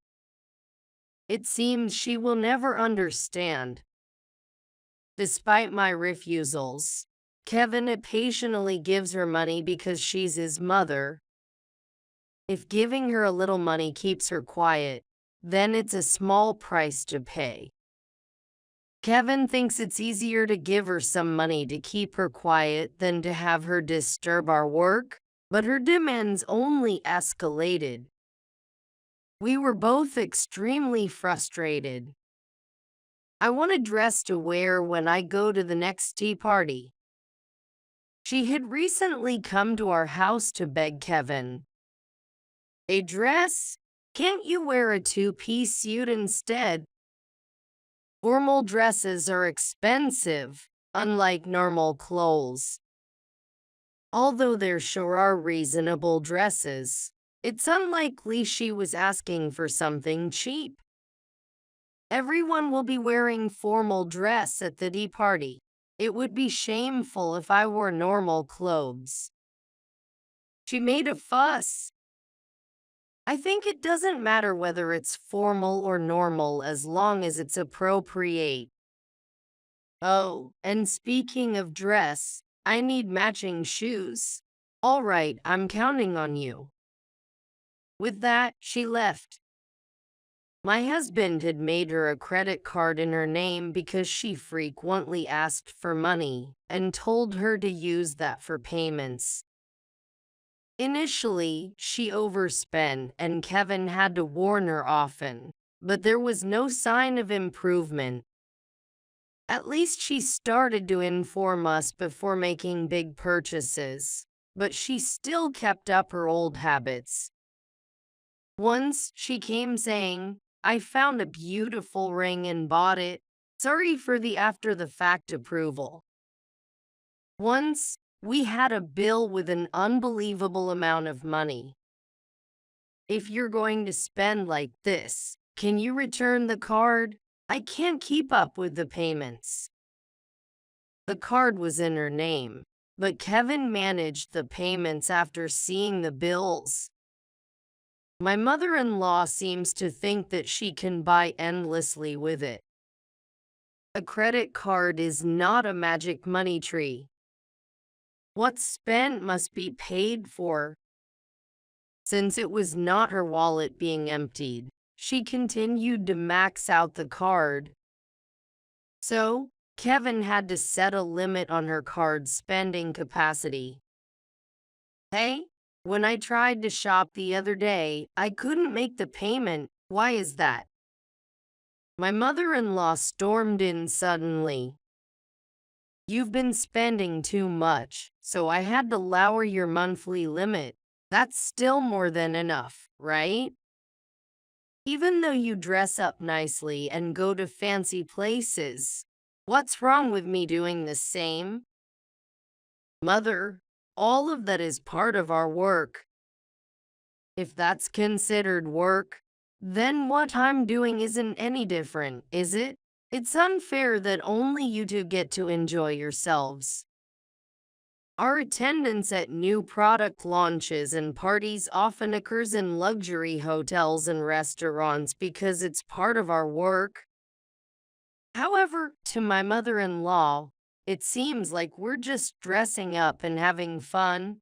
Speaker 2: It seems she will never understand. Despite my refusals, Kevin occasionally gives her money because she's his mother. If giving her a little money keeps her quiet, then it's a small price to pay. Kevin thinks it's easier to give her some money to keep her quiet than to have her disturb our work, but her demands only escalated. We were both extremely frustrated. I want a dress to wear when I go to the next tea party. She had recently come to our house to beg Kevin. A dress? Can't you wear a two-piece suit instead? Formal dresses are expensive, unlike normal clothes. Although there sure are reasonable dresses, it's unlikely she was asking for something cheap. Everyone will be wearing formal dress at the tea party. It would be shameful if I wore normal clothes. She made a fuss. I think it doesn't matter whether it's formal or normal as long as it's appropriate. Oh, and speaking of dress, I need matching shoes. All right, I'm counting on you. With that, she left. My husband had made her a credit card in her name because she frequently asked for money and told her to use that for payments. Initially, she overspent and Kevin had to warn her often, but there was no sign of improvement. At least she started to inform us before making big purchases, but she still kept up her old habits. Once, she came saying, "I found a beautiful ring and bought it. Sorry for the after-the-fact approval." Once, we had a bill with an unbelievable amount of money. "If you're going to spend like this, can you return the card? I can't keep up with the payments." The card was in her name, but Kevin managed the payments after seeing the bills. My mother-in-law seems to think that she can buy endlessly with it. A credit card is not a magic money tree. What's spent must be paid for. Since it was not her wallet being emptied, she continued to max out the card. So, Kevin had to set a limit on her card's spending capacity. Hey, when I tried to shop the other day, I couldn't make the payment. Why is that? My mother-in-law stormed in suddenly. You've been spending too much, so I had to lower your monthly limit. That's still more than enough, right? Even though you dress up nicely and go to fancy places, what's wrong with me doing the same? Mother, all of that is part of our work. If that's considered work, then what I'm doing isn't any different, is it? It's unfair that only you two get to enjoy yourselves. Our attendance at new product launches and parties often occurs in luxury hotels and restaurants because it's part of our work. However, to my mother-in-law, it seems like we're just dressing up and having fun.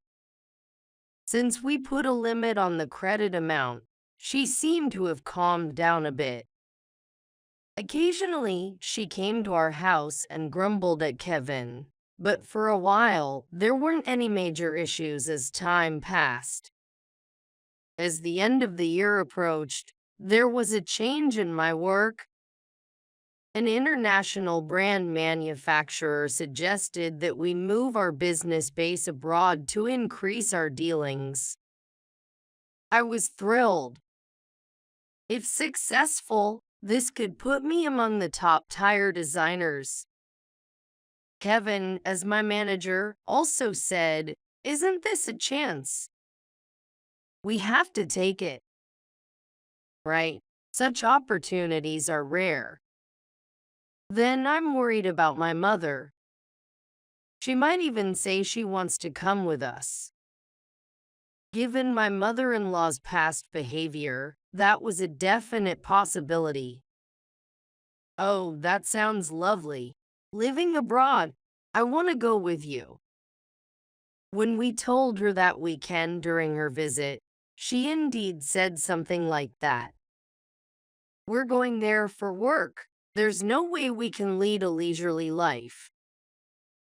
Speaker 2: Since we put a limit on the credit amount, she seemed to have calmed down a bit. Occasionally, she came to our house and grumbled at Kevin, but for a while, there weren't any major issues as time passed. As the end of the year approached, there was a change in my work. An international brand manufacturer suggested that we move our business base abroad to increase our dealings. I was thrilled. If successful, this could put me among the top tier designers. Kevin, as my manager, also said, "Isn't this a chance? We have to take it." Right? Such opportunities are rare. Then I'm worried about my mother. She might even say she wants to come with us. Given my mother-in-law's past behavior, that was a definite possibility. Oh, that sounds lovely. Living abroad. I want to go with you. When we told her that weekend during her visit, she indeed said something like that. We're going there for work. There's no way we can lead a leisurely life.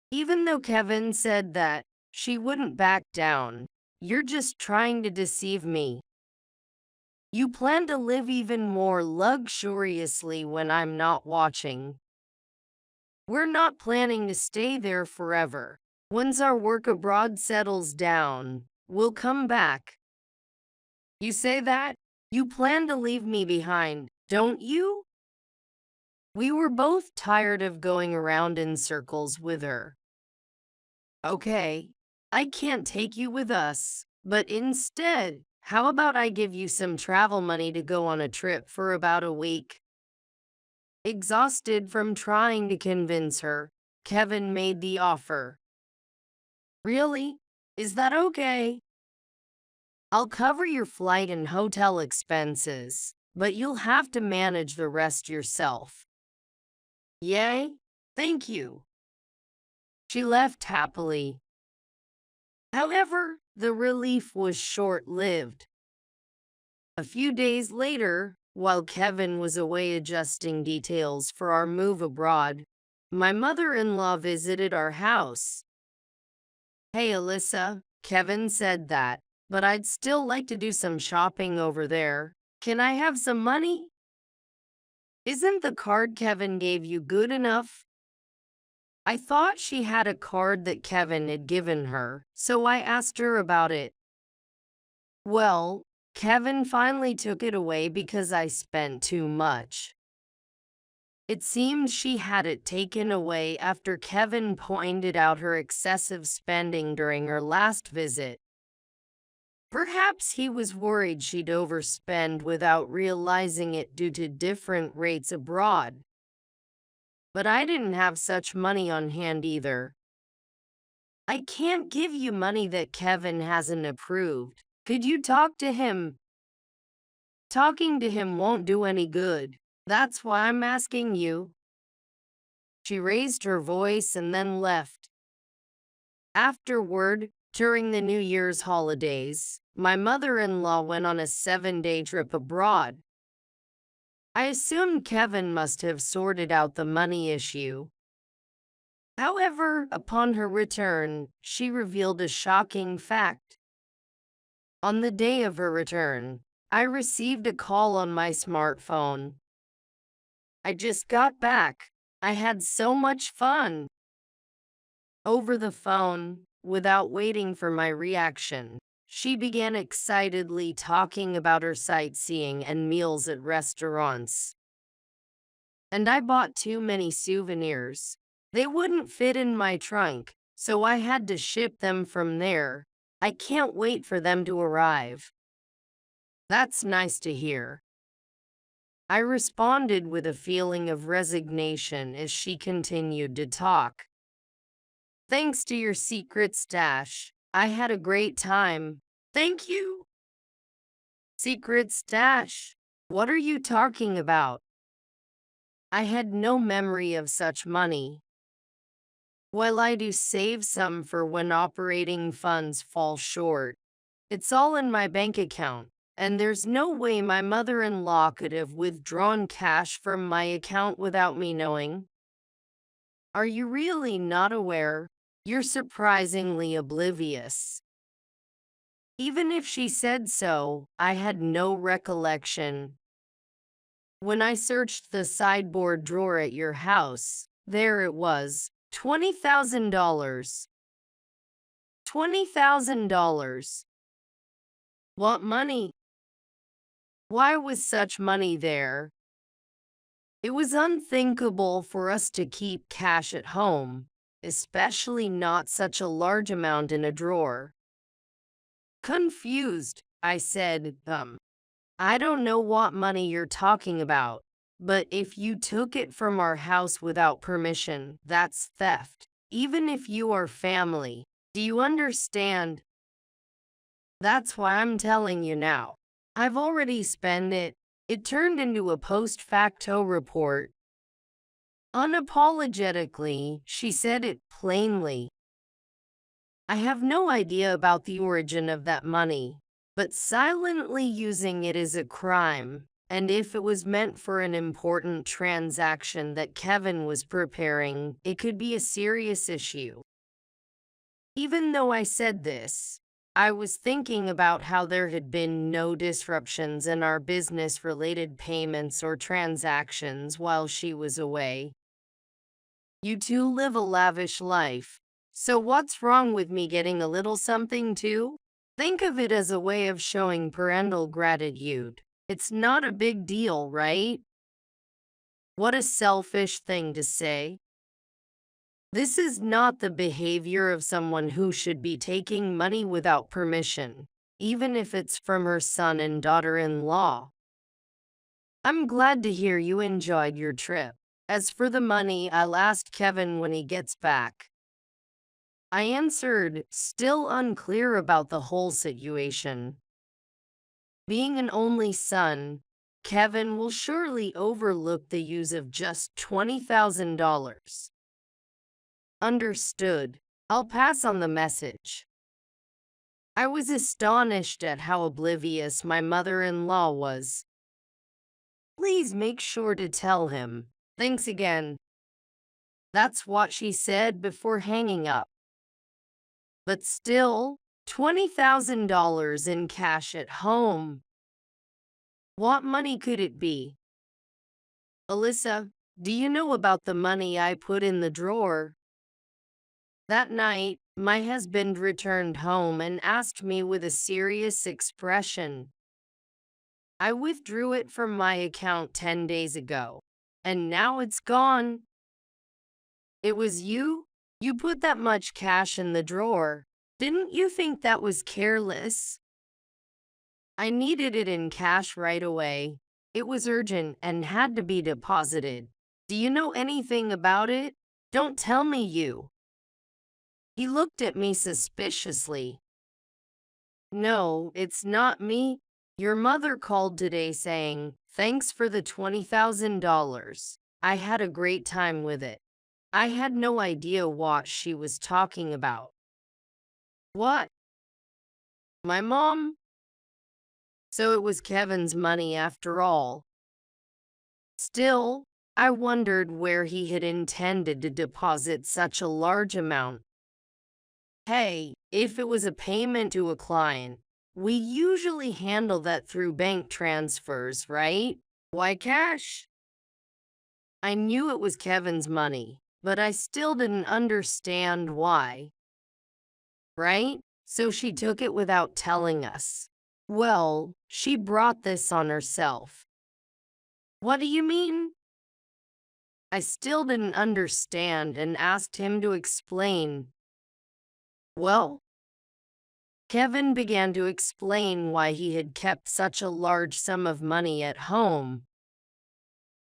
Speaker 2: Even though Kevin said that, she wouldn't back down. You're just trying to deceive me. You plan to live even more luxuriously when I'm not watching. We're not planning to stay there forever. Once our work abroad settles down, we'll come back. You say that? You plan to leave me behind, don't you? We were both tired of going around in circles with her. Okay, I can't take you with us, but instead, how about I give you some travel money to go on a trip for about a week? Exhausted from trying to convince her, Kevin made the offer. Really? Is that okay? I'll cover your flight and hotel expenses, but you'll have to manage the rest yourself. Yay? Thank you. She left happily. However, the relief was short-lived. A few days later, while Kevin was away adjusting details for our move abroad, my mother-in-law visited our house. Hey Alyssa, Kevin said that, but I'd still like to do some shopping over there. Can I have some money? Isn't the card Kevin gave you good enough? I thought she had a card that Kevin had given her, so I asked her about it. Well, Kevin finally took it away because I spent too much. It seemed she had it taken away after Kevin pointed out her excessive spending during her last visit. Perhaps he was worried she'd overspend without realizing it due to different rates abroad. But I didn't have such money on hand either. I can't give you money that Kevin hasn't approved. Could you talk to him? Talking to him won't do any good. That's why I'm asking you. She raised her voice and then left. Afterward, during the New Year's holidays, my mother-in-law went on a 7-day trip abroad. I assumed Kevin must have sorted out the money issue. However, upon her return, she revealed a shocking fact. On the day of her return, I received a call on my smartphone. I just got back. I had so much fun. Over the phone, without waiting for my reaction, she began excitedly talking about her sightseeing and meals at restaurants. And I bought too many souvenirs. They wouldn't fit in my trunk, so I had to ship them from there. I can't wait for them to arrive. That's nice to hear. I responded with a feeling of resignation as she continued to talk. Thanks to your secret stash, I had a great time. Thank you. Secret stash? What are you talking about? I had no memory of such money. While I do save some for when operating funds fall short, it's all in my bank account, and there's no way my mother-in-law could have withdrawn cash from my account without me knowing. Are you really not aware? You're surprisingly oblivious. Even if she said so, I had no recollection. When I searched the sideboard drawer at your house, there it was, $20,000. $20,000. What money? Why was such money there? It was unthinkable for us to keep cash at home, especially not such a large amount in a drawer. Confused, I said, I don't know what money you're talking about, but if you took it from our house without permission, that's theft, even if you are family. Do you understand? That's why I'm telling you now. I've already spent it. It turned into a post facto report. Unapologetically, she said it plainly. I have no idea about the origin of that money, but silently using it is a crime, and if it was meant for an important transaction that Kevin was preparing, it could be a serious issue. Even though I said this, I was thinking about how there had been no disruptions in our business-related payments or transactions while she was away. You two live a lavish life. So what's wrong with me getting a little something too? Think of it as a way of showing parental gratitude. It's not a big deal, right? What a selfish thing to say. This is not the behavior of someone who should be taking money without permission, even if it's from her son and daughter-in-law. I'm glad to hear you enjoyed your trip. As for the money, I'll ask Kevin when he gets back. I answered, still unclear about the whole situation. Being an only son, Kevin will surely overlook the use of just $20,000. Understood. I'll pass on the message. I was astonished at how oblivious my mother-in-law was. Please make sure to tell him. Thanks again. That's what she said before hanging up. But still, $20,000 in cash at home. What money could it be? Alyssa, do you know about the money I put in the drawer? That night, my husband returned home and asked me with a serious expression. I withdrew it from my account 10 days ago, and now it's gone. It was you? You put that much cash in the drawer. Didn't you think that was careless? I needed it in cash right away. It was urgent and had to be deposited. Do you know anything about it? Don't tell me you. He looked at me suspiciously. No, it's not me. Your mother called today saying, thanks for the $20,000. I had a great time with it. I had no idea what she was talking about. What? My mom? So it was Kevin's money after all. Still, I wondered where he had intended to deposit such a large amount. Hey, if it was a payment to a client, we usually handle that through bank transfers, right? Why cash? I knew it was Kevin's money, but I still didn't understand why, right? So she took it without telling us. Well, she brought this on herself. What do you mean? I still didn't understand and asked him to explain. Well, Kevin began to explain why he had kept such a large sum of money at home.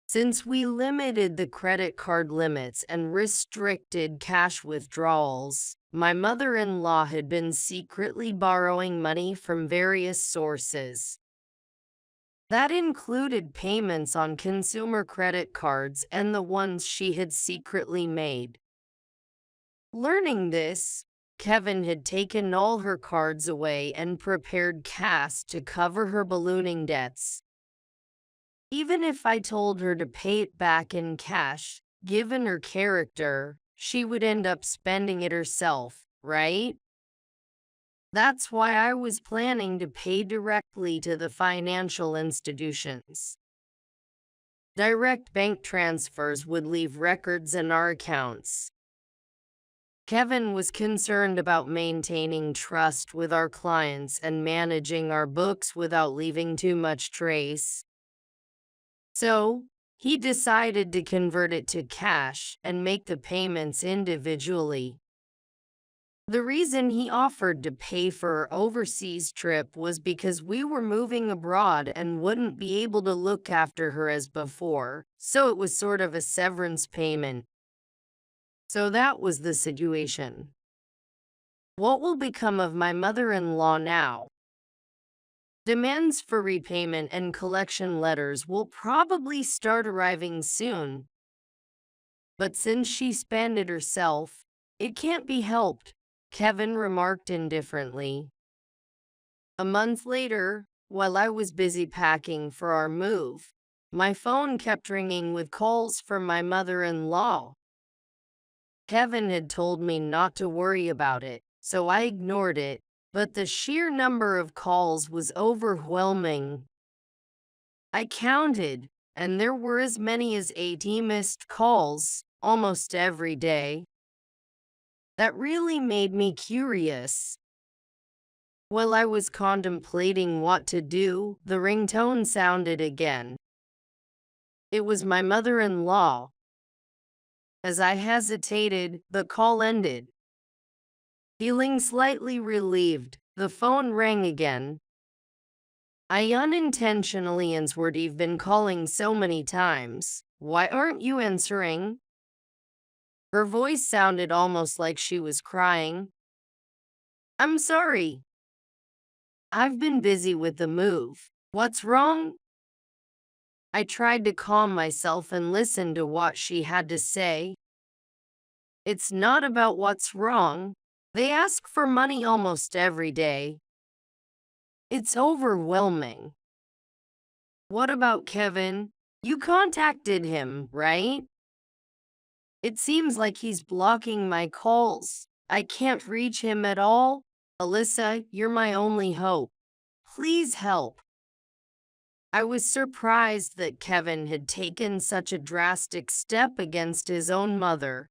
Speaker 2: Since we limited the credit card limits and restricted cash withdrawals, my mother-in-law had been secretly borrowing money from various sources. That included payments on consumer credit cards and the ones she had secretly made. Learning this, Kevin had taken all her cards away and prepared cash to cover her ballooning debts. Even if I told her to pay it back in cash, given her character, she would end up spending it herself, right? That's why I was planning to pay directly to the financial institutions. Direct bank transfers would leave records in our accounts. Kevin was concerned about maintaining trust with our clients and managing our books without leaving too much trace. So, he decided to convert it to cash and make the payments individually. The reason he offered to pay for our overseas trip was because we were moving abroad and wouldn't be able to look after her as before, so it was sort of a severance payment. So that was the situation. What will become of my mother-in-law now? Demands for repayment and collection letters will probably start arriving soon. But since she spent it herself, it can't be helped, Kevin remarked indifferently. A month later, while I was busy packing for our move, my phone kept ringing with calls from my mother-in-law. Kevin had told me not to worry about it, so I ignored it, but the sheer number of calls was overwhelming. I counted, and there were as many as 80 missed calls, almost every day. That really made me curious. While I was contemplating what to do, the ringtone sounded again. It was my mother-in-law. As I hesitated, the call ended. Feeling slightly relieved, the phone rang again. I unintentionally answered. You've been calling so many times. Why aren't you answering? Her voice sounded almost like she was crying. I'm sorry. I've been busy with the move. What's wrong? I tried to calm myself and listen to what she had to say. It's not about what's wrong. They ask for money almost every day. It's overwhelming. What about Kevin? You contacted him, right? It seems like he's blocking my calls. I can't reach him at all. Alyssa, you're my only hope. Please help. I was surprised that Kevin had taken such a drastic step against his own mother.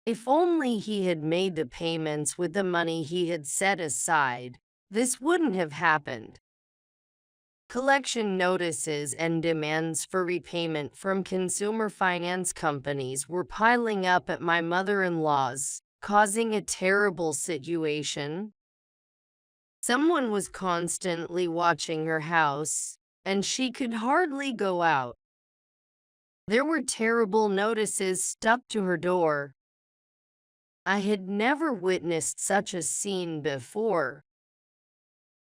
Speaker 2: If only he had made the payments with the money he had set aside, this wouldn't have happened. Collection notices and demands for repayment from consumer finance companies were piling up at my mother-in-law's, causing a terrible situation. Someone was constantly watching her house, and she could hardly go out. There were terrible notices stuck to her door. I had never witnessed such a scene before.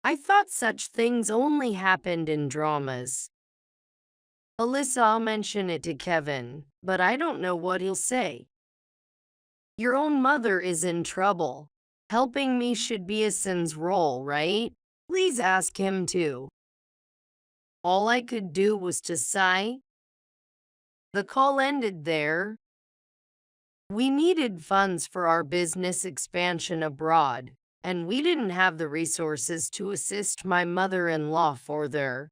Speaker 2: I thought such things only happened in dramas. Alyssa, I'll mention it to Kevin, but I don't know what he'll say. Your own mother is in trouble. Helping me should be a son's role, right? Please ask him to. All I could do was to sigh. The call ended there. We needed funds for our business expansion abroad, and we didn't have the resources to assist my mother-in-law further.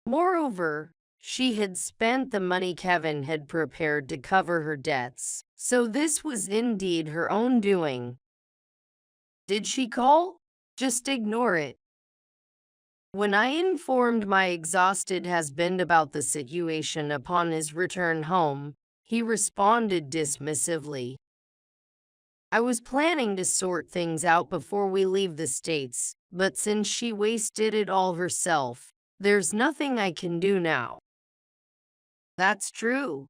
Speaker 2: Moreover, she had spent the money Kevin had prepared to cover her debts, so this was indeed her own doing. Did she call? Just ignore it. When I informed my exhausted husband about the situation upon his return home, he responded dismissively. I was planning to sort things out before we leave the States, but since she wasted it all herself, there's nothing I can do now. That's true.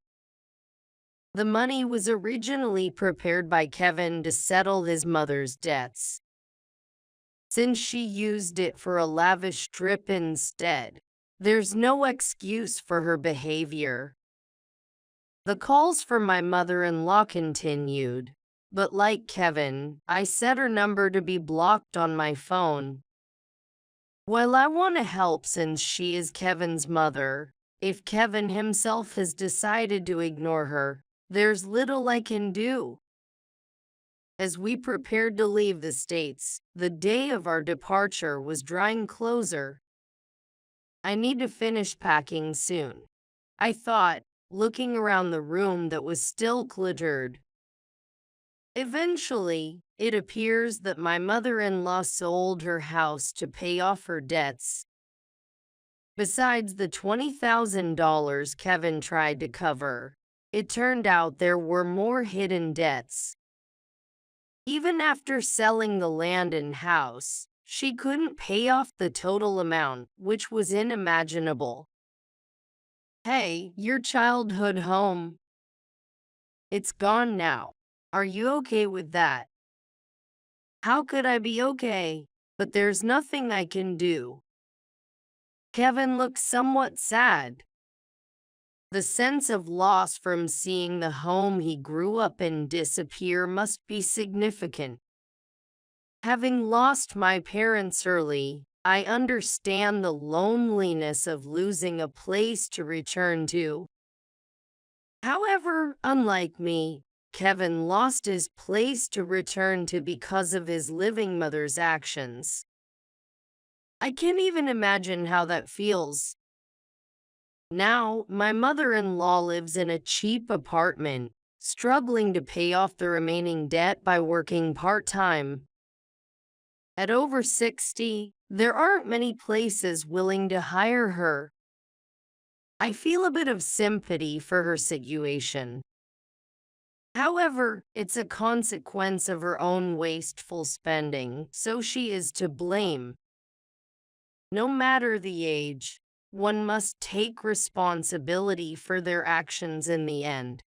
Speaker 2: The money was originally prepared by Kevin to settle his mother's debts. Since she used it for a lavish trip instead, there's no excuse for her behavior. The calls from my mother-in-law continued, but like Kevin, I set her number to be blocked on my phone. While I want to help since she is Kevin's mother, if Kevin himself has decided to ignore her, there's little I can do. As we prepared to leave the States, the day of our departure was drawing closer. I need to finish packing soon, I thought, looking around the room that was still cluttered. Eventually, it appears that my mother-in-law sold her house to pay off her debts. Besides the $20,000 Kevin tried to cover, it turned out there were more hidden debts. Even after selling the land and house, she couldn't pay off the total amount, which was unimaginable. Hey, your childhood home. It's gone now. Are you okay with that? How could I be okay? But there's nothing I can do. Kevin looked somewhat sad. The sense of loss from seeing the home he grew up in disappear must be significant. Having lost my parents early, I understand the loneliness of losing a place to return to. However, unlike me, Kevin lost his place to return to because of his living mother's actions. I can't even imagine how that feels. Now, my mother-in-law lives in a cheap apartment, struggling to pay off the remaining debt by working part-time. At over 60, there aren't many places willing to hire her. I feel a bit of sympathy for her situation. However, it's a consequence of her own wasteful spending, so she is to blame. No matter the age, one must take responsibility for their actions in the end.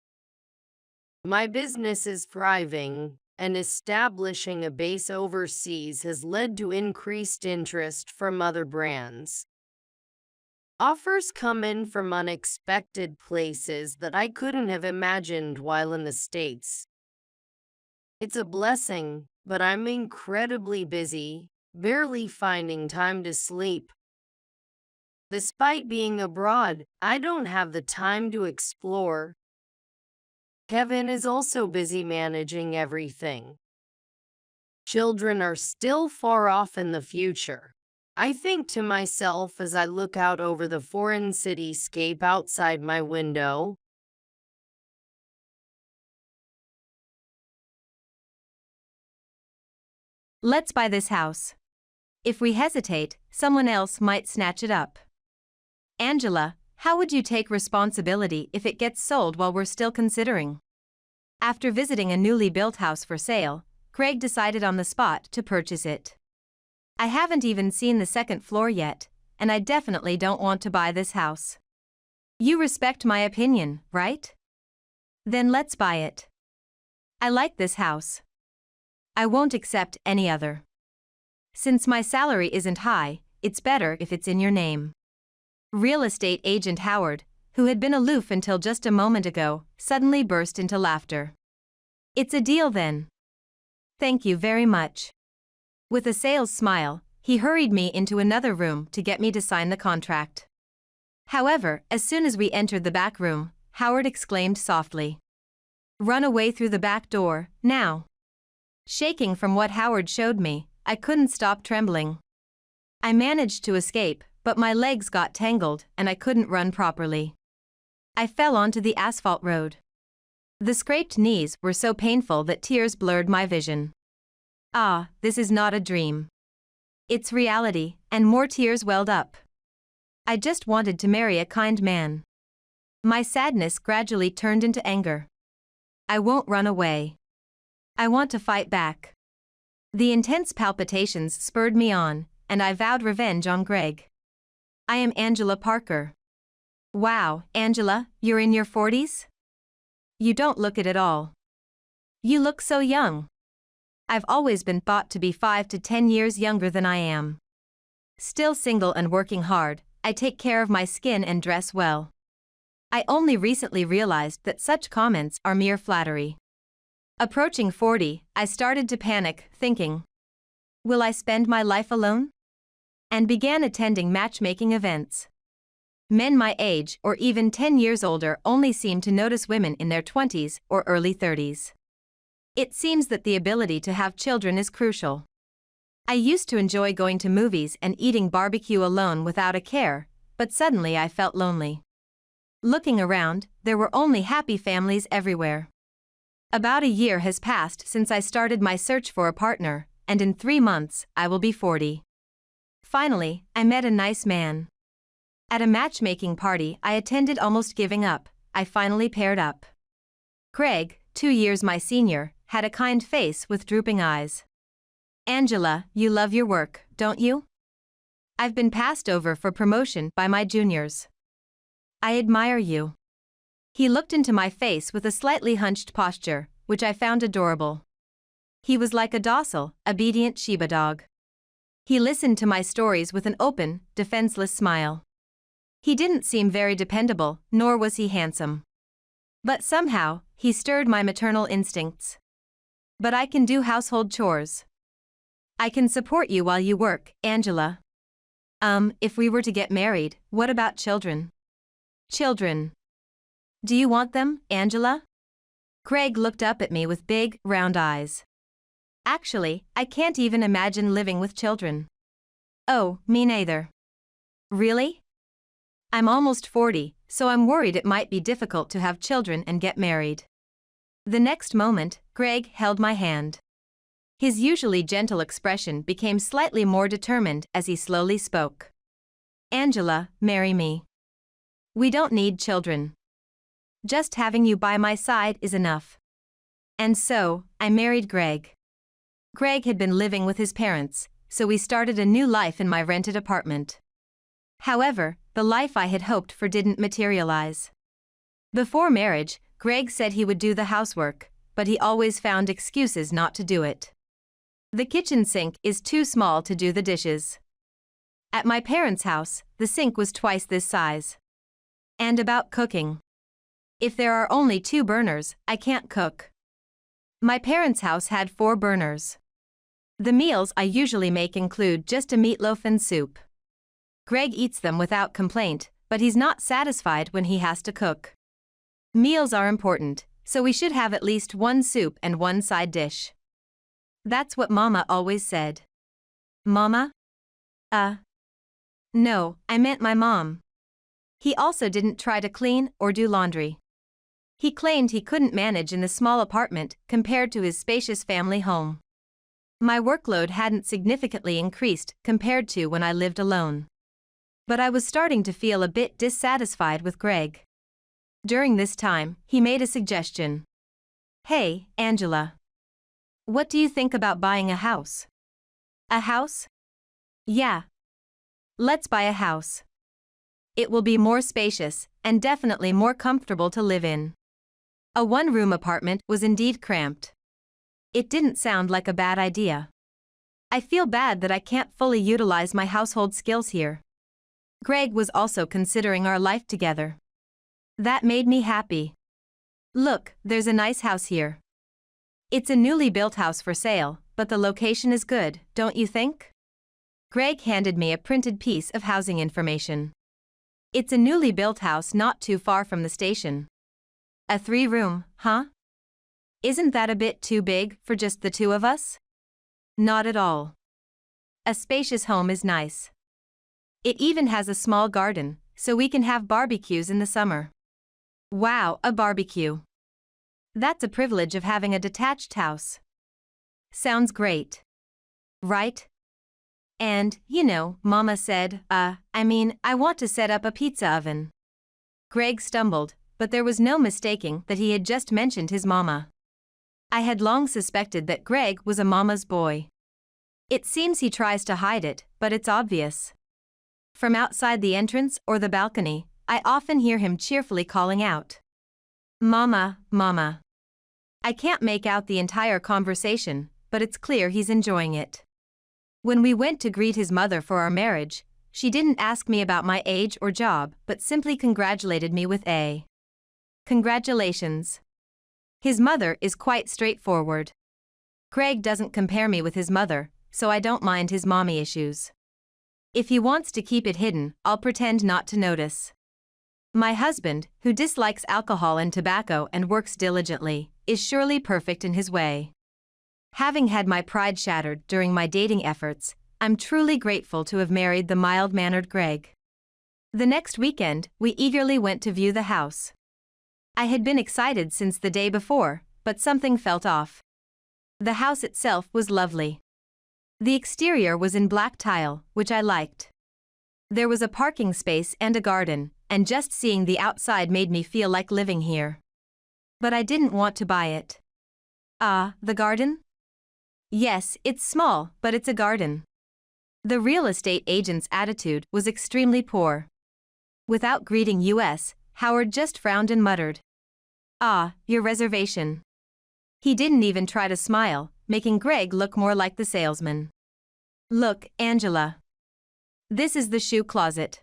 Speaker 2: My business is thriving, and establishing a base overseas has led to increased interest from other brands. Offers come in from unexpected places that I couldn't have imagined while in the States. It's a blessing, but I'm incredibly busy, barely finding time to sleep. Despite being abroad, I don't have the time to explore. Kevin is also busy managing everything. Children are still far off in the future. I think to myself as I look out over the foreign cityscape outside my window.
Speaker 3: Let's buy this house. If we hesitate, someone else might snatch it up. Angela, how would you take responsibility if it gets sold while we're still considering? After visiting a newly built house for sale, Craig decided on the spot to purchase it. I haven't even seen the second floor yet, and I definitely don't want to buy this house. You respect my opinion, right? Then let's buy it. I like this house. I won't accept any other. Since my salary isn't high, it's better if it's in your name. Real estate agent Howard, who had been aloof until just a moment ago, suddenly burst into laughter. It's a deal then. Thank you very much. With a sales smile, he hurried me into another room to get me to sign the contract. However, as soon as we entered the back room, Howard exclaimed softly, "Run away through the back door, now." Shaking from what Howard showed me, I couldn't stop trembling. I managed to escape, but my legs got tangled and I couldn't run properly. I fell onto the asphalt road. The scraped knees were so painful that tears blurred my vision. Ah, this is not a dream. It's reality, and more tears welled up. I just wanted to marry a kind man. My sadness gradually turned into anger. I won't run away. I want to fight back. The intense palpitations spurred me on, and I vowed revenge on Greg. I am Angela Parker. Wow, Angela, you're in your 40s? You don't look it at all. You look so young. I've always been thought to be 5 to 10 years younger than I am. Still single and working hard, I take care of my skin and dress well. I only recently realized that such comments are mere flattery. Approaching 40, I started to panic, thinking, will I spend my life alone? And began attending matchmaking events. Men my age or even 10 years older only seem to notice women in their 20s or early 30s. It seems that the ability to have children is crucial. I used to enjoy going to movies and eating barbecue alone without a care, but suddenly I felt lonely. Looking around, there were only happy families everywhere. About a year has passed since I started my search for a partner, and in 3 months, I will be 40. Finally, I met a nice man. At a matchmaking party I attended almost giving up, I finally paired up. Craig, 2 years my senior, had a kind face with drooping eyes. Angela, you love your work, don't you? I've been passed over for promotion by my juniors. I admire you. He looked into my face with a slightly hunched posture, which I found adorable. He was like a docile, obedient Shiba dog. He listened to my stories with an open, defenseless smile. He didn't seem very dependable, nor was he handsome. But somehow, he stirred my maternal instincts. But I can do household chores. I can support you while you work, Angela. If we were to get married, what about children? Children. Do you want them, Angela? Craig looked up at me with big, round eyes. Actually, I can't even imagine living with children. Oh, me neither. Really? I'm almost 40, so I'm worried it might be difficult to have children and get married. The next moment, Greg held my hand. His usually gentle expression became slightly more determined as he slowly spoke. Angela, marry me. We don't need children. Just having you by my side is enough. And so, I married Greg. Greg had been living with his parents, so we started a new life in my rented apartment. However, the life I had hoped for didn't materialize. Before marriage, Greg said he would do the housework, but he always found excuses not to do it. The kitchen sink is too small to do the dishes. At my parents' house, the sink was twice this size. And about cooking. If there are only 2 burners, I can't cook. My parents' house had 4 burners. The meals I usually make include just a meatloaf and soup. Greg eats them without complaint, but he's not satisfied when he has to cook. Meals are important, so we should have at least 1 soup and 1 side dish. That's what Mama always said. Mama? No, I meant my mom. He also didn't try to clean or do laundry. He claimed he couldn't manage in the small apartment compared to his spacious family home. My workload hadn't significantly increased compared to when I lived alone. But I was starting to feel a bit dissatisfied with Greg. During this time, he made a suggestion. Hey, Angela. What do you think about buying a house? A house? Yeah. Let's buy a house. It will be more spacious, and definitely more comfortable to live in. A 1-room apartment was indeed cramped. It didn't sound like a bad idea. I feel bad that I can't fully utilize my household skills here. Greg was also considering our life together. That made me happy. Look, there's a nice house here. It's a newly built house for sale, but the location is good, don't you think? Greg handed me a printed piece of housing information. It's a newly built house not too far from the station. A 3-room, huh? Isn't that a bit too big for just the two of us? Not at all. A spacious home is nice. It even has a small garden, so we can have barbecues in the summer. Wow, a barbecue. That's a privilege of having a detached house. Sounds great. Right? And, Mama said, I want to set up a pizza oven. Greg stumbled, but there was no mistaking that he had just mentioned his mama. I had long suspected that Greg was a mama's boy. It seems he tries to hide it, but it's obvious. From outside the entrance or the balcony, I often hear him cheerfully calling out, "Mama, Mama." I can't make out the entire conversation, but it's clear he's enjoying it. When we went to greet his mother for our marriage, she didn't ask me about my age or job but simply congratulated me with a "Congratulations." His mother is quite straightforward. Greg doesn't compare me with his mother, so I don't mind his mommy issues. If he wants to keep it hidden, I'll pretend not to notice. My husband, who dislikes alcohol and tobacco and works diligently, is surely perfect in his way. Having had my pride shattered during my dating efforts, I'm truly grateful to have married the mild-mannered Greg. The next weekend, we eagerly went to view the house. I had been excited since the day before, but something felt off. The house itself was lovely. The exterior was in black tile, which I liked. There was a parking space and a garden, and just seeing the outside made me feel like living here. But I didn't want to buy it. The garden? Yes, it's small, but it's a garden. The real estate agent's attitude was extremely poor. Without greeting us, Howard just frowned and muttered, "Your reservation." He didn't even try to smile, making Greg look more like the salesman. "Look, Angela. This is the shoe closet.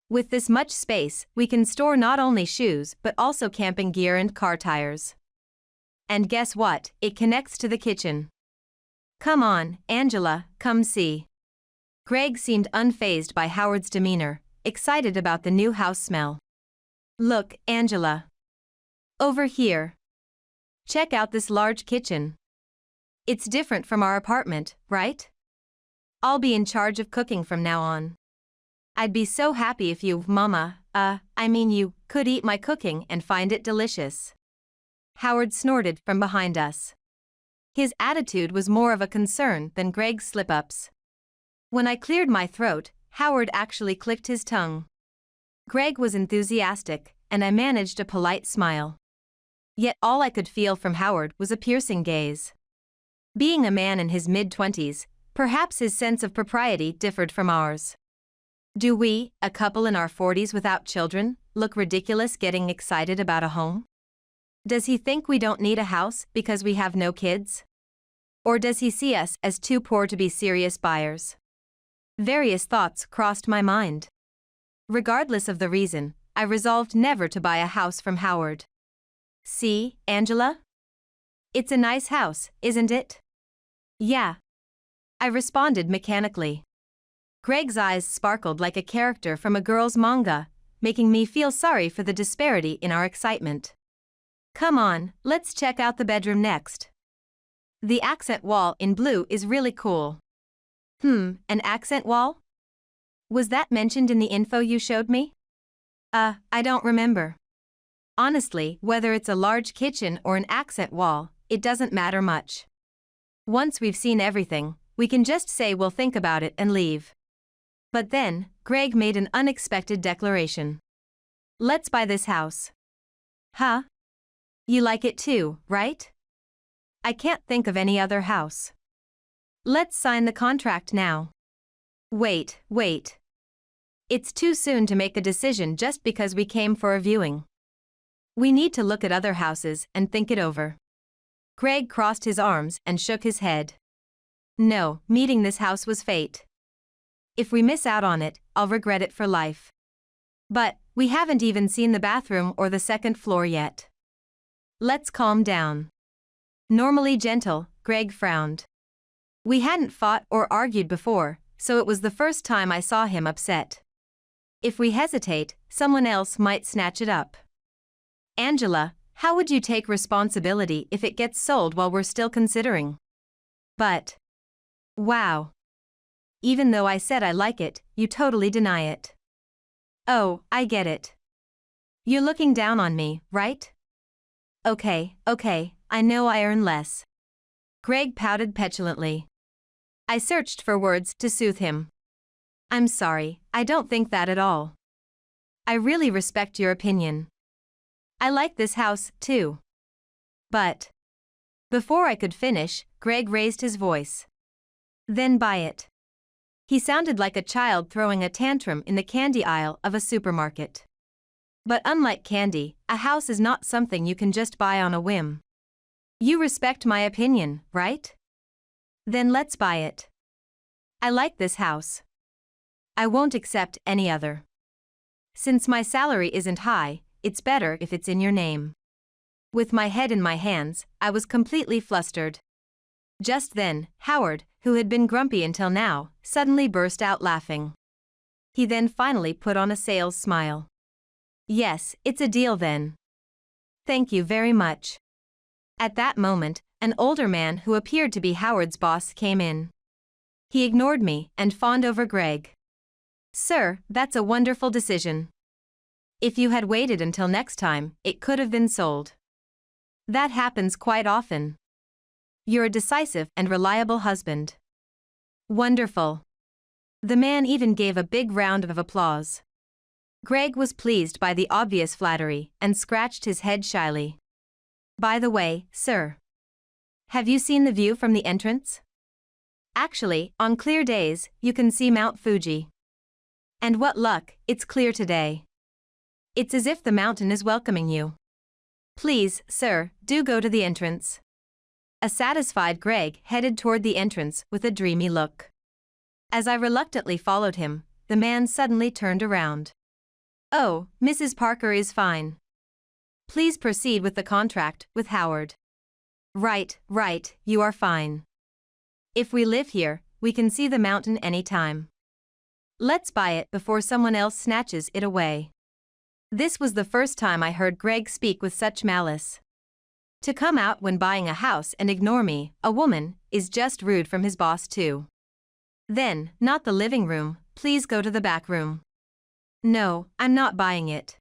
Speaker 3: With this much space, we can store not only shoes but also camping gear and car tires. And guess what? It connects to the kitchen. Come on, Angela, come see." Greg seemed unfazed by Howard's demeanor, excited about the new house smell. "Look, Angela. Over here. Check out this large kitchen. It's different from our apartment, right? I'll be in charge of cooking from now on. I'd be so happy if you, you could eat my cooking and find it delicious." Howard snorted from behind us. His attitude was more of a concern than Greg's slip-ups. When I cleared my throat, Howard actually clicked his tongue. Greg was enthusiastic, and I managed a polite smile. Yet all I could feel from Howard was a piercing gaze. Being a man in his mid-20s, perhaps his sense of propriety differed from ours. Do we, a couple in our 40s without children, look ridiculous getting excited about a home? Does he think we don't need a house because we have no kids? Or does he see us as too poor to be serious buyers? Various thoughts crossed my mind. Regardless of the reason, I resolved never to buy a house from Howard. "See, Angela? It's a nice house, isn't it?" "Yeah." I responded mechanically. Greg's eyes sparkled like a character from a girl's manga, making me feel sorry for the disparity in our excitement. "Come on, let's check out the bedroom next. The accent wall in blue is really cool." An accent wall? Was that mentioned in the info you showed me? I don't remember. Honestly, whether it's a large kitchen or an accent wall, it doesn't matter much. Once we've seen everything, we can just say we'll think about it and leave. But then, Greg made an unexpected declaration. "Let's buy this house." "Huh? You like it too, right?" "I can't think of any other house." "Let's sign the contract now." Wait. It's too soon to make a decision just because we came for a viewing. We need to look at other houses and think it over. Greg crossed his arms and shook his head. No, meeting this house was fate. If we miss out on it, I'll regret it for life. But, we haven't even seen the bathroom or the second floor yet. Let's calm down. Normally gentle, Greg frowned. We hadn't fought or argued before, so it was the first time I saw him upset. If we hesitate, someone else might snatch it up. Angela, how would you take responsibility if it gets sold while we're still considering? But. Wow. Even though I said I like it, you totally deny it. Oh, I get it. You're looking down on me, right? Okay, I know I earn less. Greg pouted petulantly. I searched for words to soothe him. I'm sorry, I don't think that at all. I really respect your opinion. I like this house, too. But. Before I could finish, Greg raised his voice. Then buy it. He sounded like a child throwing a tantrum in the candy aisle of a supermarket. But unlike candy, a house is not something you can just buy on a whim. You respect my opinion, right? Then let's buy it. I like this house. I won't accept any other. Since my salary isn't high, it's better if it's in your name. With my head in my hands, I was completely flustered. Just then, Howard, who had been grumpy until now, suddenly burst out laughing. He then finally put on a sales smile. Yes, it's a deal then. Thank you very much. At that moment, an older man who appeared to be Howard's boss came in. He ignored me and fawned over Greg. Sir, that's a wonderful decision. If you had waited until next time, it could have been sold. That happens quite often. You're a decisive and reliable husband. Wonderful. The man even gave a big round of applause. Greg was pleased by the obvious flattery and scratched his head shyly. By the way, sir. Have you seen the view from the entrance? Actually, on clear days, you can see Mount Fuji. And what luck, it's clear today. It's as if the mountain is welcoming you. Please, sir, do go to the entrance. A satisfied Greg headed toward the entrance with a dreamy look. As I reluctantly followed him, the man suddenly turned around. Oh, Mrs. Parker is fine. Please proceed with the contract with Howard. Right, you are fine. If we live here, we can see the mountain anytime. Let's buy it before someone else snatches it away. This was the first time I heard Greg speak with such malice. To come out when buying a house and ignore me, a woman, is just rude from his boss too. Then, not the living room, please go to the back room. No, I'm not buying it.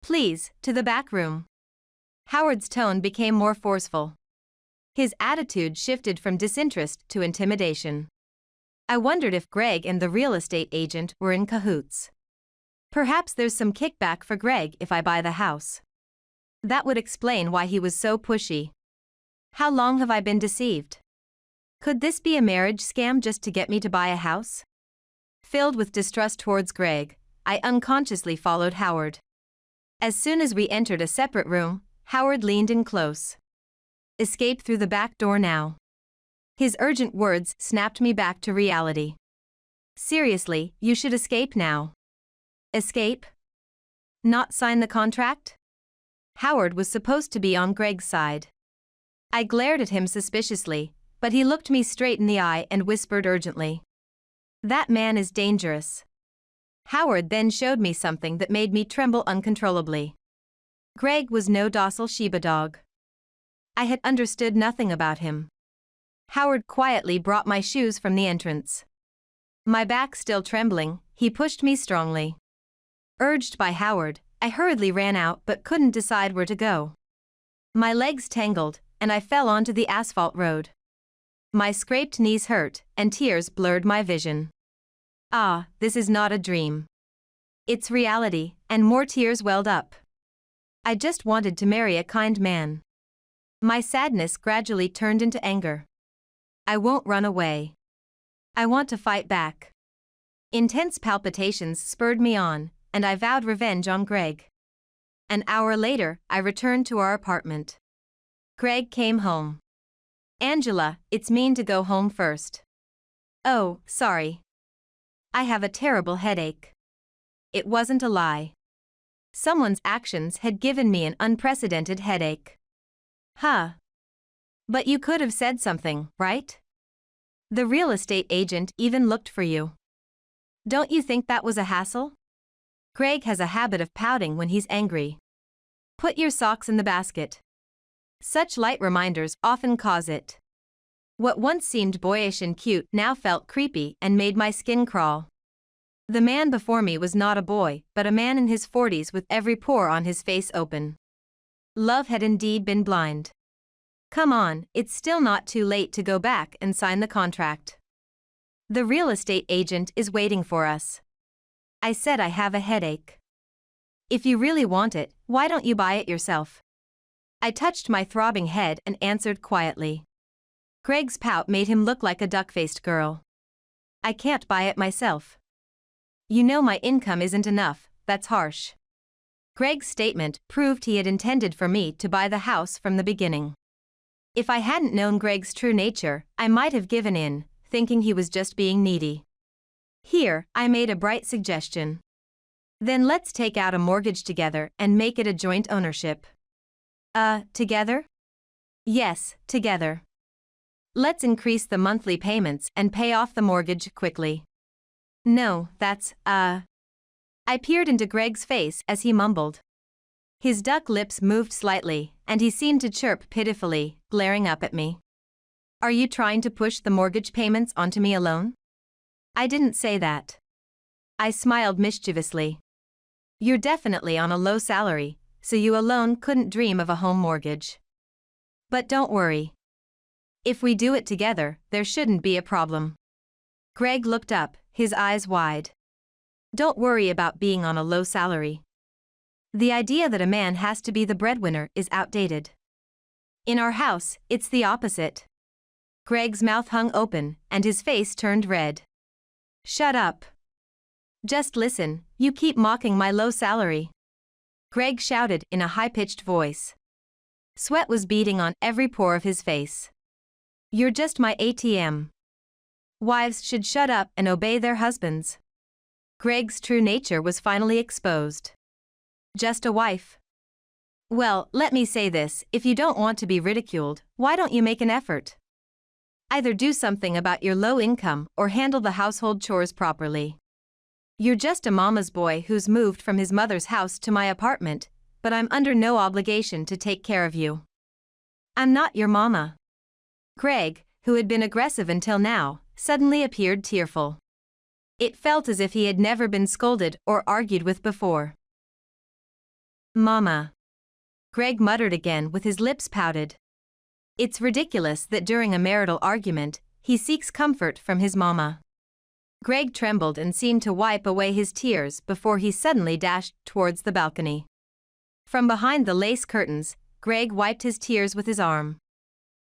Speaker 3: Please, to the back room. Howard's tone became more forceful. His attitude shifted from disinterest to intimidation. I wondered if Greg and the real estate agent were in cahoots. Perhaps there's some kickback for Greg if I buy the house. That would explain why he was so pushy. How long have I been deceived? Could this be a marriage scam just to get me to buy a house? Filled with distrust towards Greg, I unconsciously followed Howard. As soon as we entered a separate room, Howard leaned in close. Escape through the back door now. His urgent words snapped me back to reality. Seriously, you should escape now. Escape? Not sign the contract? Howard was supposed to be on Greg's side. I glared at him suspiciously, but he looked me straight in the eye and whispered urgently. That man is dangerous. Howard then showed me something that made me tremble uncontrollably. Greg was no docile Shiba dog. I had understood nothing about him. Howard quietly brought my shoes from the entrance. My back still trembling, he pushed me strongly. Urged by Howard, I hurriedly ran out but couldn't decide where to go. My legs tangled, and I fell onto the asphalt road. My scraped knees hurt, and tears blurred my vision. Ah, this is not a dream. It's reality, and more tears welled up. I just wanted to marry a kind man. My sadness gradually turned into anger. I won't run away. I want to fight back. Intense palpitations spurred me on, and I vowed revenge on Greg. An hour later, I returned to our apartment. Greg came home. Angela, it's mean to go home first. Oh, sorry. I have a terrible headache. It wasn't a lie. Someone's actions had given me an unprecedented headache. Huh. But you could have said something, right? The real estate agent even looked for you. Don't you think that was a hassle? Greg has a habit of pouting when he's angry. Put your socks in the basket. Such light reminders often cause it. What once seemed boyish and cute now felt creepy and made my skin crawl. The man before me was not a boy, but a man in his 40s with every pore on his face open. Love had indeed been blind. Come on, it's still not too late to go back and sign the contract. The real estate agent is waiting for us. I said I have a headache. If you really want it, why don't you buy it yourself? I touched my throbbing head and answered quietly. Greg's pout made him look like a duck-faced girl. I can't buy it myself. You know my income isn't enough, that's harsh. Greg's statement proved he had intended for me to buy the house from the beginning. If I hadn't known Greg's true nature, I might have given in, thinking he was just being needy. Here, I made a bright suggestion. Then let's take out a mortgage together and make it a joint ownership. Together? Yes, together. Let's increase the monthly payments and pay off the mortgage quickly. No, that's, I peered into Greg's face as he mumbled. His duck lips moved slightly, and he seemed to chirp pitifully, glaring up at me. Are you trying to push the mortgage payments onto me alone? I didn't say that. I smiled mischievously. You're definitely on a low salary, so you alone couldn't dream of a home mortgage. But don't worry. If we do it together, there shouldn't be a problem. Greg looked up, his eyes wide. Don't worry about being on a low salary. The idea that a man has to be the breadwinner is outdated. In our house, it's the opposite. Greg's mouth hung open, and his face turned red. Shut up. Just listen, you keep mocking my low salary. Greg shouted in a high-pitched voice. Sweat was beading on every pore of his face. You're just my ATM. Wives should shut up and obey their husbands. Greg's true nature was finally exposed. Just a wife. Well, let me say this, if you don't want to be ridiculed, why don't you make an effort? Either do something about your low income or handle the household chores properly. You're just a mama's boy who's moved from his mother's house to my apartment, but I'm under no obligation to take care of you. I'm not your mama. Greg, who had been aggressive until now, suddenly appeared tearful. It felt as if he had never been scolded or argued with before. Mama. Greg muttered again with his lips pouted. It's ridiculous that during a marital argument, he seeks comfort from his mama. Greg trembled and seemed to wipe away his tears before he suddenly dashed towards the balcony. From behind the lace curtains, Greg wiped his tears with his arm.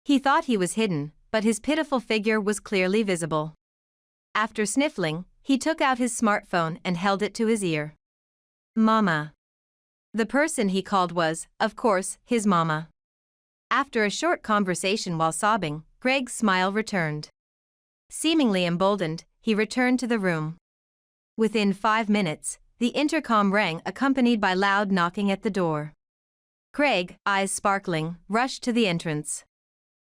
Speaker 3: He thought he was hidden, but his pitiful figure was clearly visible. After sniffling, he took out his smartphone and held it to his ear. Mama. The person he called was, of course, his mama. After a short conversation while sobbing, Greg's smile returned. Seemingly emboldened, he returned to the room. Within 5 minutes, the intercom rang accompanied by loud knocking at the door. Greg, eyes sparkling, rushed to the entrance.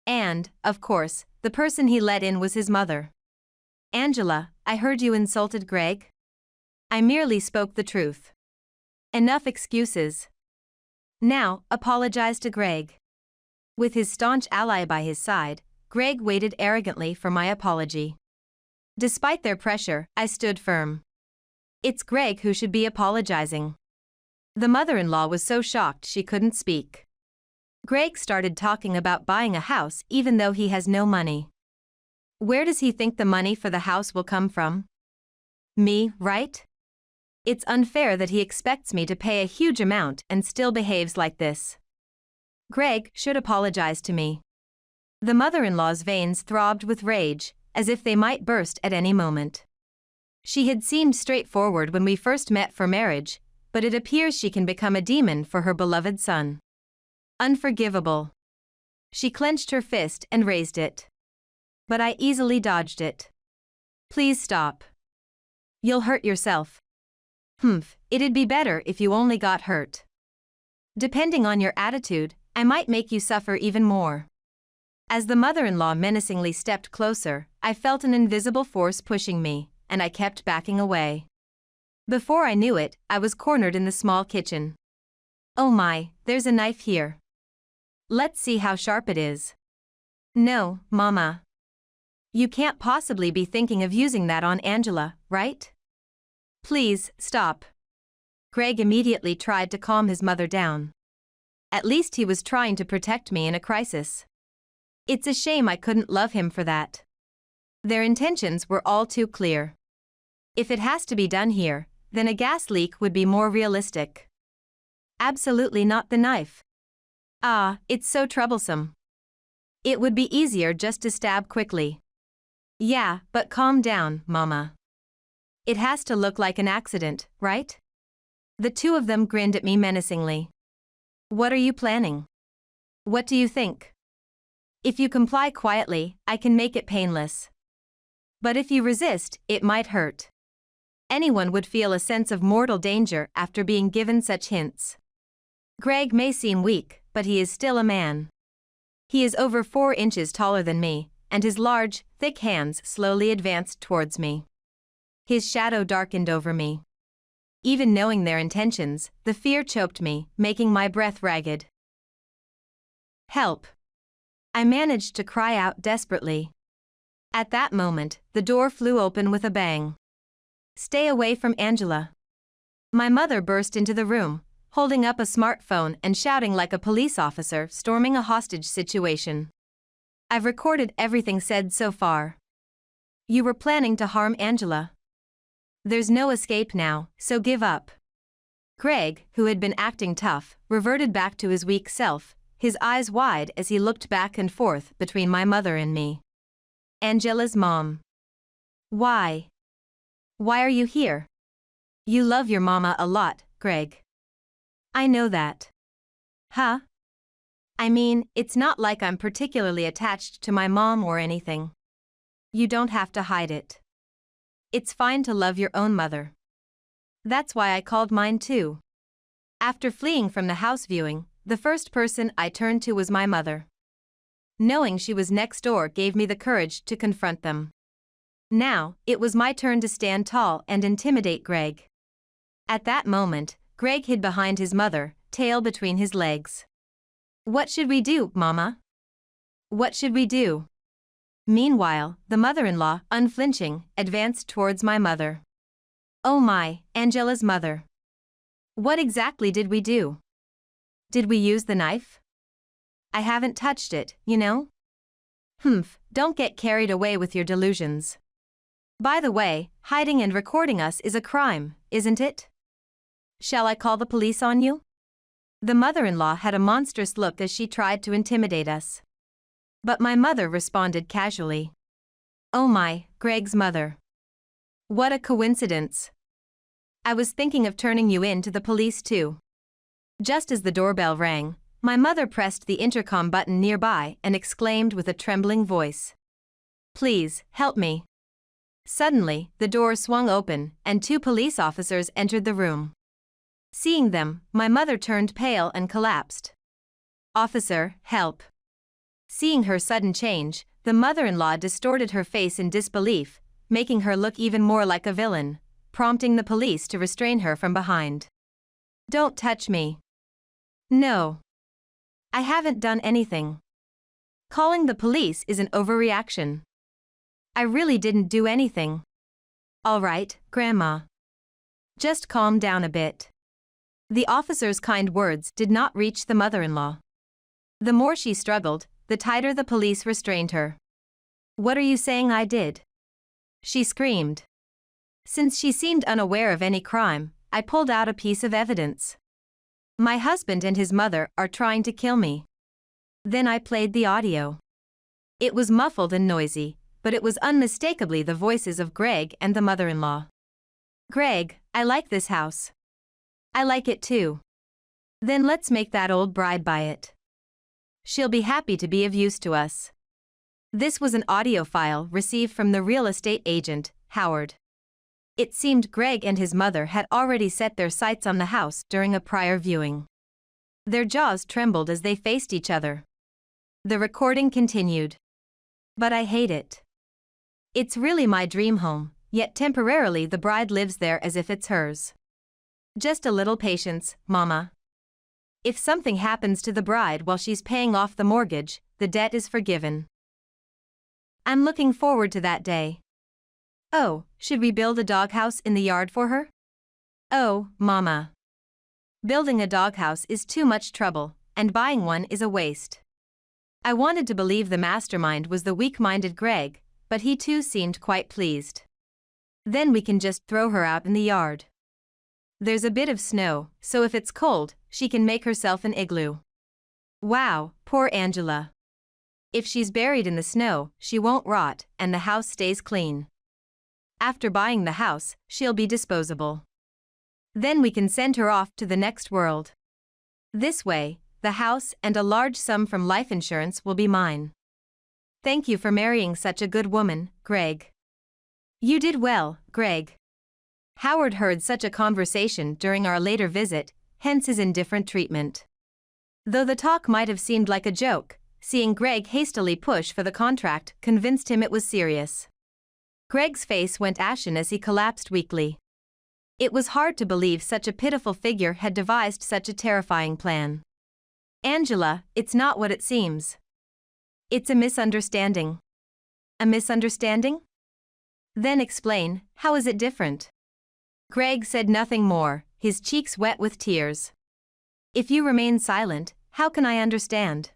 Speaker 3: And, of course, the person he let in was his mother. Angela, I heard you insulted Greg? I merely spoke the truth. Enough excuses. Now, apologize to Greg. With his staunch ally by his side, Greg waited arrogantly for my apology. Despite their pressure, I stood firm. It's Greg who should be apologizing. The mother-in-law was so shocked she couldn't speak. Greg started talking about buying a house even though he has no money. Where does he think the money for the house will come from? Me, right? It's unfair that he expects me to pay a huge amount and still behaves like this. Greg should apologize to me. The mother-in-law's veins throbbed with rage, as if they might burst at any moment. She had seemed straightforward when we first met for marriage, but it appears she can become a demon for her beloved son. Unforgivable. She clenched her fist and raised it. But I easily dodged it. Please stop. You'll hurt yourself. It'd be better if you only got hurt. Depending on your attitude, I might make you suffer even more. As the mother-in-law menacingly stepped closer, I felt an invisible force pushing me, and I kept backing away. Before I knew it, I was cornered in the small kitchen. Oh my, there's a knife here. Let's see how sharp it is. No, Mama. You can't possibly be thinking of using that on Angela, right? Please, stop. Greg immediately tried to calm his mother down. At least he was trying to protect me in a crisis. It's a shame I couldn't love him for that. Their intentions were all too clear. If it has to be done here, then a gas leak would be more realistic. Absolutely not the knife. Ah, it's so troublesome. It would be easier just to stab quickly. Yeah, but calm down, Mama. It has to look like an accident, right? The two of them grinned at me menacingly. What are you planning? What do you think? If you comply quietly, I can make it painless. But if you resist, it might hurt. Anyone would feel a sense of mortal danger after being given such hints. Greg may seem weak, but he is still a man. He is over 4 inches taller than me, and his large, thick hands slowly advanced towards me. His shadow darkened over me. Even knowing their intentions, the fear choked me, making my breath ragged. Help! I managed to cry out desperately. At that moment, the door flew open with a bang. Stay away from Angela. My mother burst into the room, holding up a smartphone and shouting like a police officer storming a hostage situation. I've recorded everything said so far. You were planning to harm Angela. There's no escape now, so give up. Greg, who had been acting tough, reverted back to his weak self, his eyes wide as he looked back and forth between my mother and me. Angela's mom. Why? Why are you here? You love your mama a lot, Greg. I know that. Huh? I mean, it's not like I'm particularly attached to my mom or anything. You don't have to hide it. It's fine to love your own mother. That's why I called mine too. After fleeing from the house viewing, the first person I turned to was my mother. Knowing she was next door gave me the courage to confront them. Now, it was my turn to stand tall and intimidate Greg. At that moment, Greg hid behind his mother, tail between his legs. What should we do, Mama? What should we do? Meanwhile, the mother-in-law, unflinching, advanced towards my mother. Oh my, Angela's mother. What exactly did we do? Did we use the knife? I haven't touched it, you know? Don't get carried away with your delusions. By the way, hiding and recording us is a crime, isn't it? Shall I call the police on you? The mother-in-law had a monstrous look as she tried to intimidate us. But my mother responded casually. Oh my, Greg's mother. What a coincidence. I was thinking of turning you in to the police too. Just as the doorbell rang, my mother pressed the intercom button nearby and exclaimed with a trembling voice. Please, help me. Suddenly, the door swung open and 2 police officers entered the room. Seeing them, my mother turned pale and collapsed. Officer, help. Seeing her sudden change, the mother-in-law distorted her face in disbelief, making her look even more like a villain, prompting the police to restrain her from behind. Don't touch me. No. I haven't done anything. Calling the police is an overreaction. I really didn't do anything. All right, Grandma. Just calm down a bit. The officer's kind words did not reach the mother-in-law. The more she struggled, the tighter the police restrained her. What are you saying I did? She screamed. Since she seemed unaware of any crime, I pulled out a piece of evidence. My husband and his mother are trying to kill me. Then I played the audio. It was muffled and noisy, but it was unmistakably the voices of Greg and the mother-in-law. Greg, I like this house. I like it too. Then let's make that old bride buy it. She'll be happy to be of use to us. This was an audio file received from the real estate agent, Howard. It seemed Greg and his mother had already set their sights on the house during a prior viewing. Their jaws trembled as they faced each other. The recording continued. But I hate it. It's really my dream home, yet temporarily the bride lives there as if it's hers. Just a little patience, Mama. If something happens to the bride while she's paying off the mortgage, the debt is forgiven. I'm looking forward to that day. Oh, should we build a doghouse in the yard for her? Oh, Mama. Building a doghouse is too much trouble, and buying one is a waste. I wanted to believe the mastermind was the weak-minded Greg, but he too seemed quite pleased. Then we can just throw her out in the yard. There's a bit of snow, so if it's cold, she can make herself an igloo. Wow, poor Angela. If she's buried in the snow, she won't rot, and the house stays clean. After buying the house, she'll be disposable. Then we can send her off to the next world. This way, the house and a large sum from life insurance will be mine. Thank you for marrying such a good woman, Greg. You did well, Greg. Howard heard such a conversation during our later visit, hence his indifferent treatment. Though the talk might have seemed like a joke, seeing Greg hastily push for the contract convinced him it was serious. Greg's face went ashen as he collapsed weakly. It was hard to believe such a pitiful figure had devised such a terrifying plan. Angela, it's not what it seems. It's a misunderstanding. A misunderstanding? Then explain, how is it different? Greg said nothing more, his cheeks wet with tears. If you remain silent, how can I understand?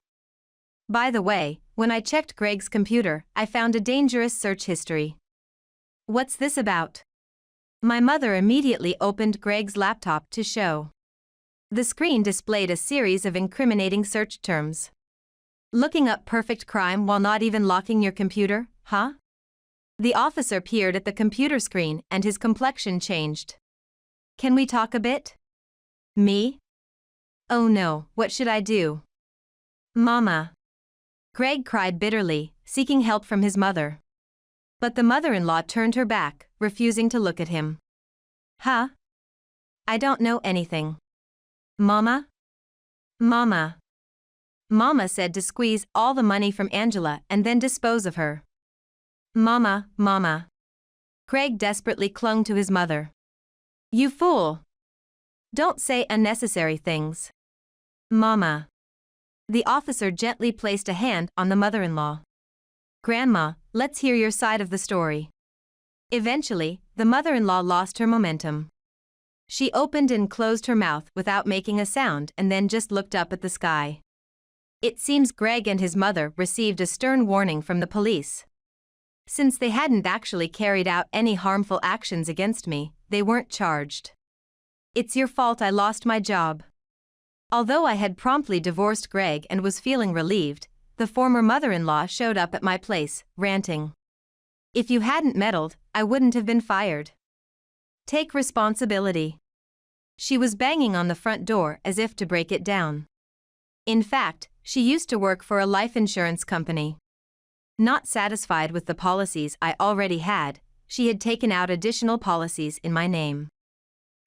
Speaker 3: By the way, when I checked Greg's computer, I found a dangerous search history. What's this about? My mother immediately opened Greg's laptop to show. The screen displayed a series of incriminating search terms. Looking up perfect crime while not even locking your computer, huh? The officer peered at the computer screen and his complexion changed. Can we talk a bit? Me? Oh no, what should I do? Mama. Greg cried bitterly, seeking help from his mother. But the mother-in-law turned her back, refusing to look at him. Huh? I don't know anything. Mama? Mama. Mama said to squeeze all the money from Angela and then dispose of her. Mama, Mama. Greg desperately clung to his mother. You fool! Don't say unnecessary things. Mama. The officer gently placed a hand on the mother-in-law. Grandma, let's hear your side of the story. Eventually, the mother-in-law lost her momentum. She opened and closed her mouth without making a sound and then just looked up at the sky. It seems Greg and his mother received a stern warning from the police. Since they hadn't actually carried out any harmful actions against me, they weren't charged. It's your fault I lost my job. Although I had promptly divorced Greg and was feeling relieved, the former mother-in-law showed up at my place, ranting. If you hadn't meddled, I wouldn't have been fired. Take responsibility. She was banging on the front door as if to break it down. In fact, she used to work for a life insurance company. Not satisfied with the policies I already had, she had taken out additional policies in my name.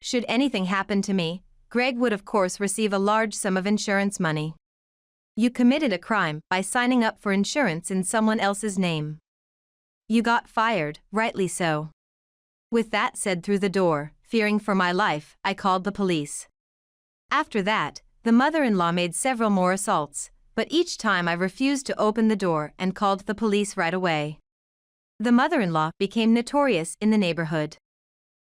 Speaker 3: Should anything happen to me, Greg would of course receive a large sum of insurance money. You committed a crime by signing up for insurance in someone else's name. You got fired, rightly so. With that said through the door, fearing for my life, I called the police. After that, the mother-in-law made several more assaults, but each time I refused to open the door and called the police right away. The mother-in-law became notorious in the neighborhood.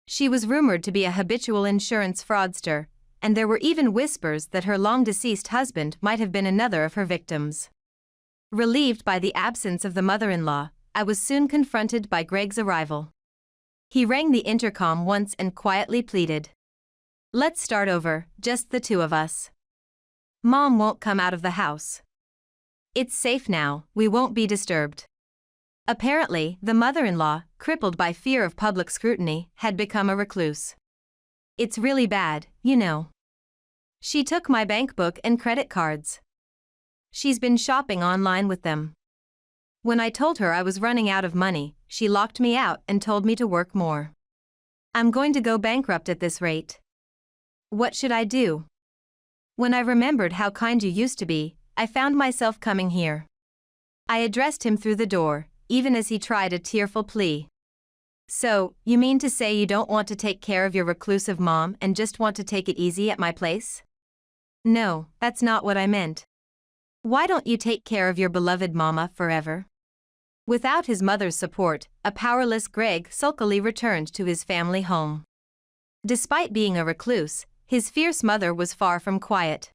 Speaker 3: She was rumored to be a habitual insurance fraudster, and there were even whispers that her long-deceased husband might have been another of her victims. Relieved by the absence of the mother-in-law, I was soon confronted by Greg's arrival. He rang the intercom once and quietly pleaded. Let's start over, just the two of us. Mom won't come out of the house. It's safe now, we won't be disturbed. Apparently, the mother-in-law, crippled by fear of public scrutiny, had become a recluse. It's really bad, you know. She took my bank book and credit cards. She's been shopping online with them. When I told her I was running out of money, she locked me out and told me to work more. I'm going to go bankrupt at this rate. What should I do? When I remembered how kind you used to be, I found myself coming here. I addressed him through the door, even as he tried a tearful plea. So, you mean to say you don't want to take care of your reclusive mom and just want to take it easy at my place? No, that's not what I meant. Why don't you take care of your beloved mama forever? Without his mother's support, a powerless Greg sulkily returned to his family home. Despite being a recluse, his fierce mother was far from quiet.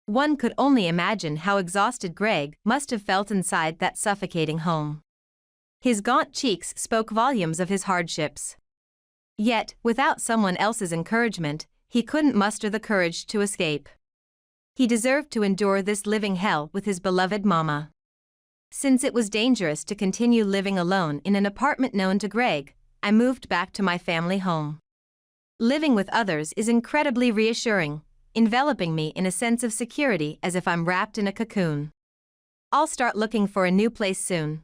Speaker 3: One could only imagine how exhausted Greg must have felt inside that suffocating home. His gaunt cheeks spoke volumes of his hardships. Yet, without someone else's encouragement, he couldn't muster the courage to escape. He deserved to endure this living hell with his beloved mama. Since it was dangerous to continue living alone in an apartment known to Greg, I moved back to my family home. Living with others is incredibly reassuring, enveloping me in a sense of security as if I'm wrapped in a cocoon. I'll start looking for a new place soon.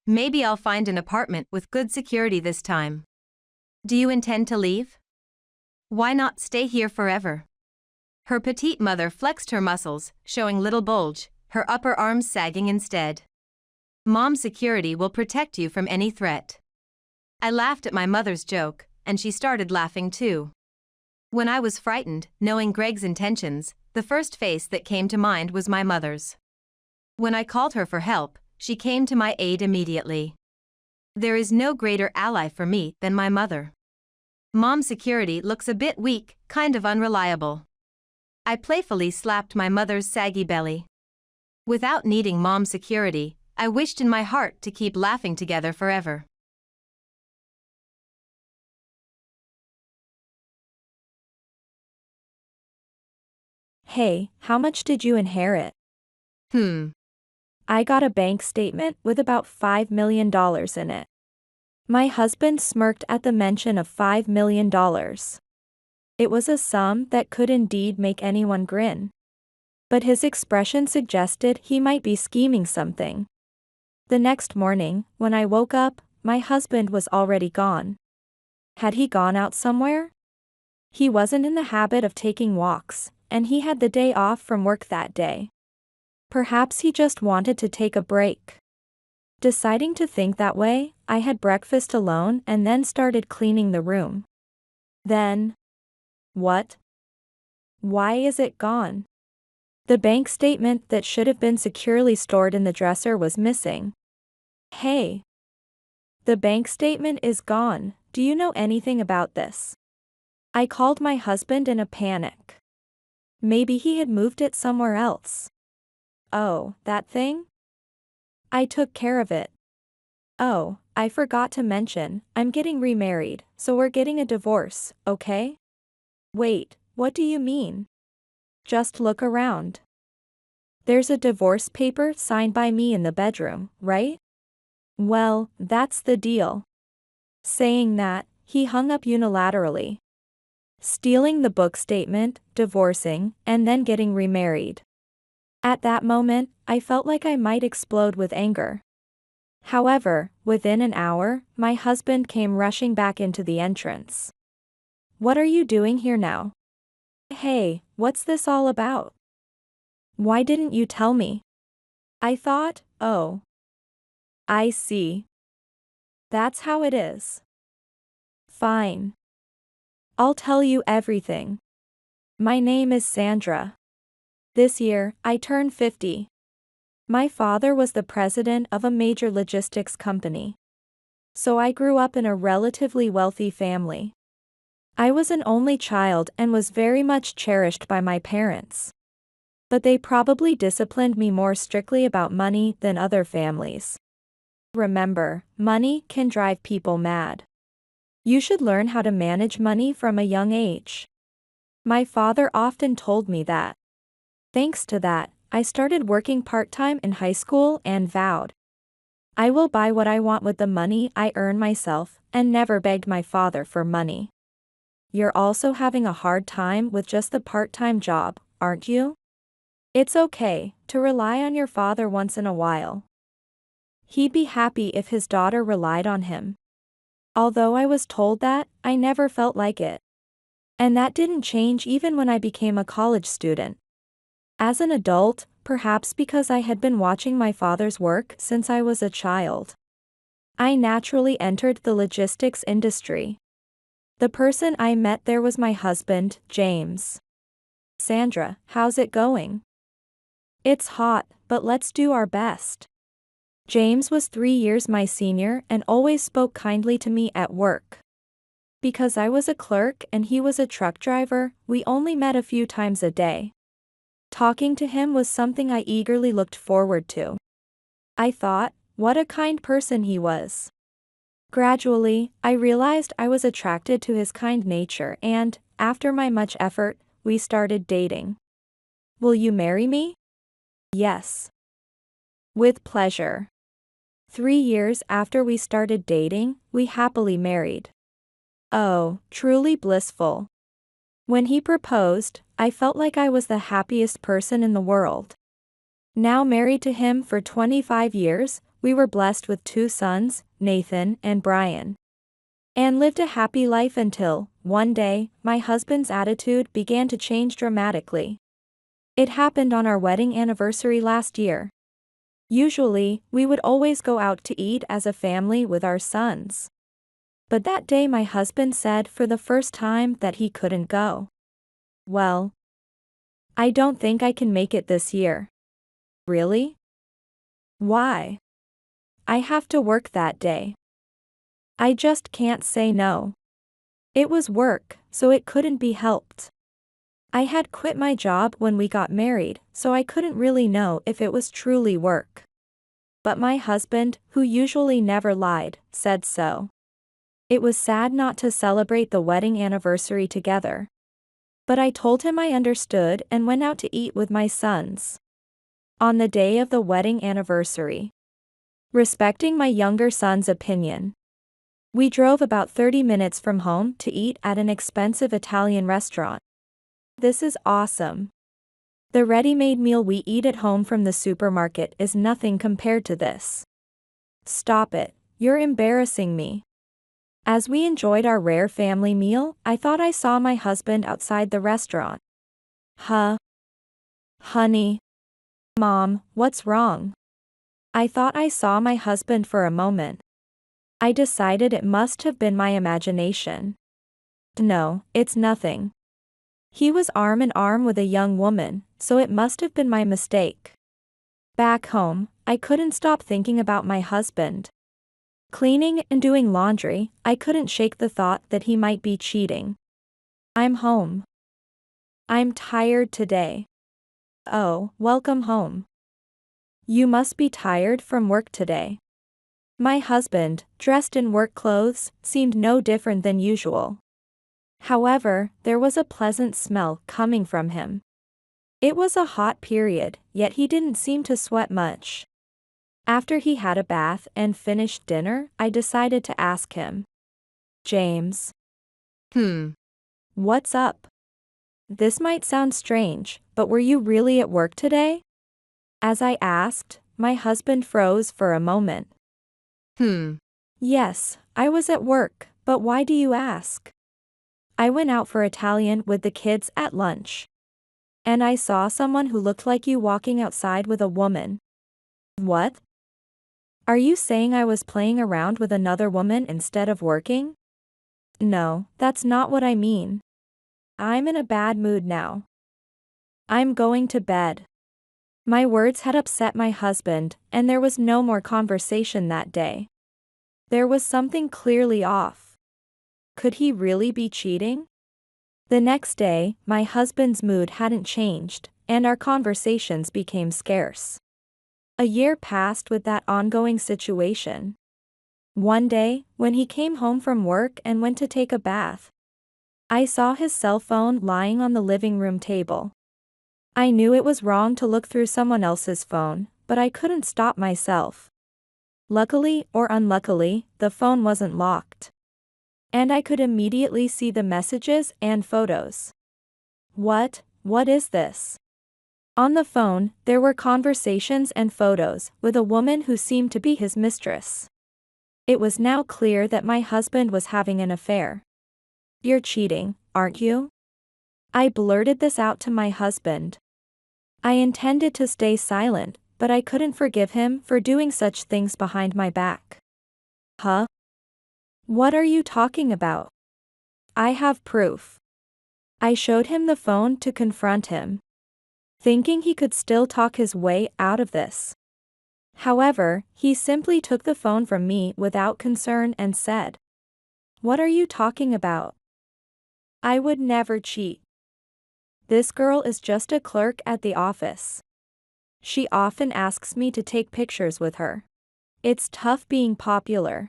Speaker 3: Maybe I'll find an apartment with good security this time. Do you intend to leave? Why not stay here forever? Her petite mother flexed her muscles, showing little bulge, her upper arms sagging instead. Mom's security will protect you from any threat. I laughed at my mother's joke, and she started laughing too. When I was frightened, knowing Greg's intentions, the first face that came to mind was my mother's. When I called her for help, she came to my aid immediately. There is no greater ally for me than my mother. Mom's security looks a bit weak, kind of unreliable. I playfully slapped my mother's saggy belly. Without needing Mom's security, I wished in my heart to keep laughing together forever.
Speaker 4: Hey, how much did you inherit? I got a bank statement with about $5 million in it. My husband smirked at the mention of $5 million. It was a sum that could indeed make anyone grin. But his expression suggested he might be scheming something. The next morning, when I woke up, my husband was already gone. Had he gone out somewhere? He wasn't in the habit of taking walks, and he had the day off from work that day. Perhaps he just wanted to take a break. Deciding to think that way, I had breakfast alone and then started cleaning the room. Then, what? Why is it gone? The bank statement that should have been securely stored in the dresser was missing. Hey! The bank statement is gone. Do you know anything about this? I called my husband in a panic. Maybe he had moved it somewhere else. Oh, that thing? I took care of it. Oh, I forgot to mention, I'm getting remarried, so we're getting a divorce, okay? Wait, what do you mean? Just look around. There's a divorce paper signed by me in the bedroom, right? Well, that's the deal. Saying that, he hung up unilaterally. Stealing the book statement, divorcing, and then getting remarried. At that moment, I felt like I might explode with anger. However, within an hour, my husband came rushing back into the entrance. What are you doing here now? Hey, what's this all about? Why didn't you tell me? I thought, oh. I see. That's how it is. Fine. I'll tell you everything. My name is Sandra. This year, I turned 50. My father was the president of a major logistics company. So I grew up in a relatively wealthy family. I was an only child and was very much cherished by my parents. But they probably disciplined me more strictly about money than other families. Remember, money can drive people mad. You should learn how to manage money from a young age. My father often told me that. Thanks to that, I started working part-time in high school and vowed, I will buy what I want with the money I earn myself, and never begged my father for money. You're also having a hard time with just the part-time job, aren't you? It's okay to rely on your father once in a while. He'd be happy if his daughter relied on him. Although I was told that, I never felt like it. And that didn't change even when I became a college student. As an adult, perhaps because I had been watching my father's work since I was a child, I naturally entered the logistics industry. The person I met there was my husband, James. Sandra, how's it going? It's hot, but let's do our best. James was 3 years my senior and always spoke kindly to me at work. Because I was a clerk and he was a truck driver, we only met a few times a day. Talking to him was something I eagerly looked forward to. I thought, what a kind person he was. Gradually, I realized I was attracted to his kind nature and, after my much effort, we started dating. Will you marry me? Yes. With pleasure. 3 years after we started dating, we happily married. Oh, truly blissful. When he proposed, I felt like I was the happiest person in the world. Now married to him for 25 years, we were blessed with 2 sons, Nathan and Brian. And lived a happy life until, one day, my husband's attitude began to change dramatically. It happened on our wedding anniversary last year. Usually, we would always go out to eat as a family with our sons. But that day my husband said for the first time that he couldn't go. Well, I don't think I can make it this year. Really? Why? I have to work that day. I just can't say no. It was work, so it couldn't be helped. I had quit my job when we got married, so I couldn't really know if it was truly work. But my husband, who usually never lied, said so. It was sad not to celebrate the wedding anniversary together. But I told him I understood and went out to eat with my sons. On the day of the wedding anniversary. Respecting my younger son's opinion. We drove about 30 minutes from home to eat at an expensive Italian restaurant. This is awesome. The ready-made meal we eat at home from the supermarket is nothing compared to this. Stop it, you're embarrassing me. As we enjoyed our rare family meal, I thought I saw my husband outside the restaurant. Huh? Honey? Mom, what's wrong? I thought I saw my husband for a moment. I decided it must have been my imagination. No, it's nothing. He was arm in arm with a young woman, so it must have been my mistake. Back home, I couldn't stop thinking about my husband. Cleaning and doing laundry, I couldn't shake the thought that he might be cheating. I'm home. I'm tired today. Oh, welcome home. You must be tired from work today. My husband, dressed in work clothes, seemed no different than usual. However, there was a pleasant smell coming from him. It was a hot period, yet he didn't seem to sweat much. After he had a bath and finished dinner, I decided to ask him. James. What's up? This might sound strange, but were you really at work today? As I asked, my husband froze for a moment. Yes, I was at work, but why do you ask? I went out for Italian with the kids at lunch. And I saw someone who looked like you walking outside with a woman. What? Are you saying I was playing around with another woman instead of working? No, that's not what I mean. I'm in a bad mood now. I'm going to bed. My words had upset my husband, and there was no more conversation that day. There was something clearly off. Could he really be cheating? The next day, my husband's mood hadn't changed, and our conversations became scarce. A year passed with that ongoing situation. One day, when he came home from work and went to take a bath, I saw his cell phone lying on the living room table. I knew it was wrong to look through someone else's phone, but I couldn't stop myself. Luckily or unluckily, the phone wasn't locked. And I could immediately see the messages and photos. What is this? On the phone, there were conversations and photos with a woman who seemed to be his mistress. It was now clear that my husband was having an affair. You're cheating, aren't you? I blurted this out to my husband. I intended to stay silent, but I couldn't forgive him for doing such things behind my back. Huh? What are you talking about? I have proof. I showed him the phone to confront him, thinking he could still talk his way out of this. However, he simply took the phone from me without concern and said, "What are you talking about? I would never cheat. This girl is just a clerk at the office. She often asks me to take pictures with her. It's tough being popular."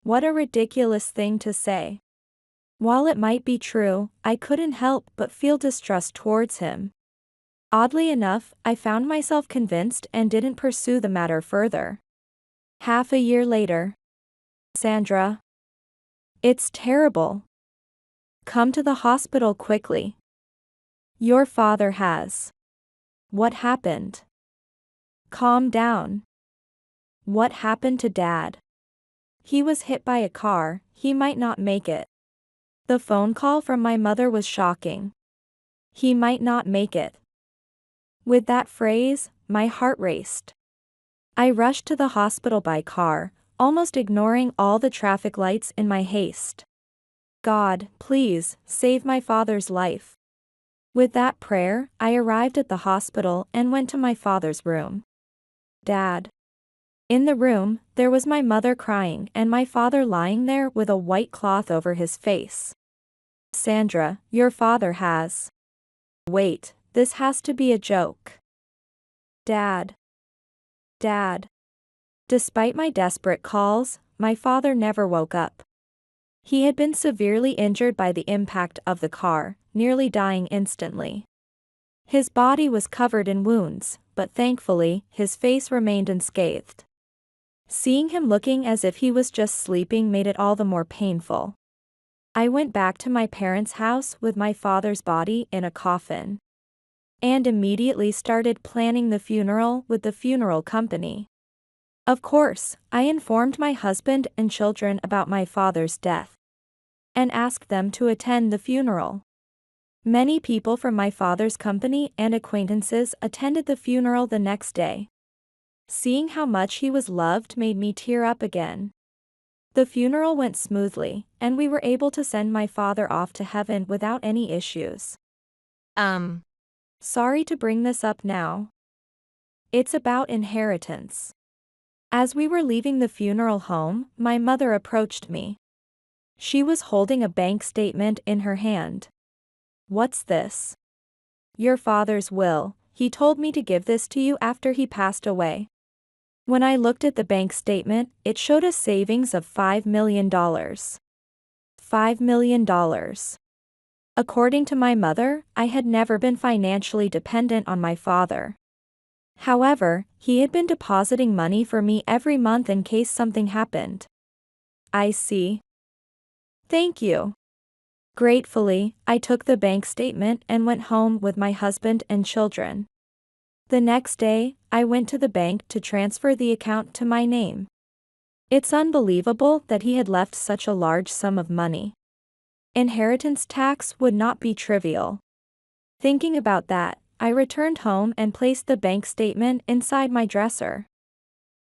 Speaker 4: What a ridiculous thing to say. While it might be true, I couldn't help but feel distrust towards him. Oddly enough, I found myself convinced and didn't pursue the matter further. Half a year later. Sandra. It's terrible. Come to the hospital quickly. Your father has. What happened? Calm down. What happened to Dad? He was hit by a car, he might not make it. The phone call from my mother was shocking. He might not make it. With that phrase, my heart raced. I rushed to the hospital by car, almost ignoring all the traffic lights in my haste. God, please, save my father's life. With that prayer, I arrived at the hospital and went to my father's room. Dad. In the room, there was my mother crying and my father lying there with a white cloth over his face. Sandra, your father has. Wait, this has to be a joke. Dad. Dad. Despite my desperate calls, my father never woke up. He had been severely injured by the impact of the car, nearly dying instantly. His body was covered in wounds, but thankfully, his face remained unscathed. Seeing him looking as if he was just sleeping made it all the more painful. I went back to my parents' house with my father's body in a coffin, and immediately started planning the funeral with the funeral company. Of course, I informed my husband and children about my father's death, and asked them to attend the funeral. Many people from my father's company and acquaintances attended the funeral the next day. Seeing how much he was loved made me tear up again. The funeral went smoothly, and we were able to send my father off to heaven without any issues. Sorry to bring this up now. It's about inheritance. As we were leaving the funeral home, my mother approached me. She was holding a bank statement in her hand. What's this? Your father's will. He told me to give this to you after he passed away. When I looked at the bank statement, it showed a savings of $5 million. $5 million. According to my mother, I had never been financially dependent on my father. However, he had been depositing money for me every month in case something happened. I see. Thank you. Gratefully, I took the bank statement and went home with my husband and children. The next day, I went to the bank to transfer the account to my name. It's unbelievable that he had left such a large sum of money. Inheritance tax would not be trivial. Thinking about that, I returned home and placed the bank statement inside my dresser.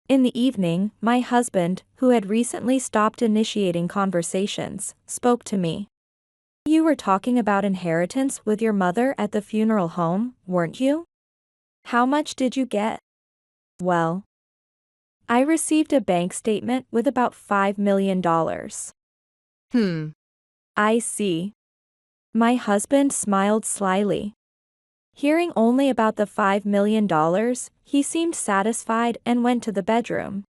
Speaker 4: In the evening, my husband, who had recently stopped initiating conversations, spoke to me. You were talking about inheritance with your mother at the funeral home, weren't you? How much did you get? Well, I received a bank statement with about $5 million. I see. My husband smiled slyly. Hearing only about the $5 million, he seemed satisfied and went to the bedroom.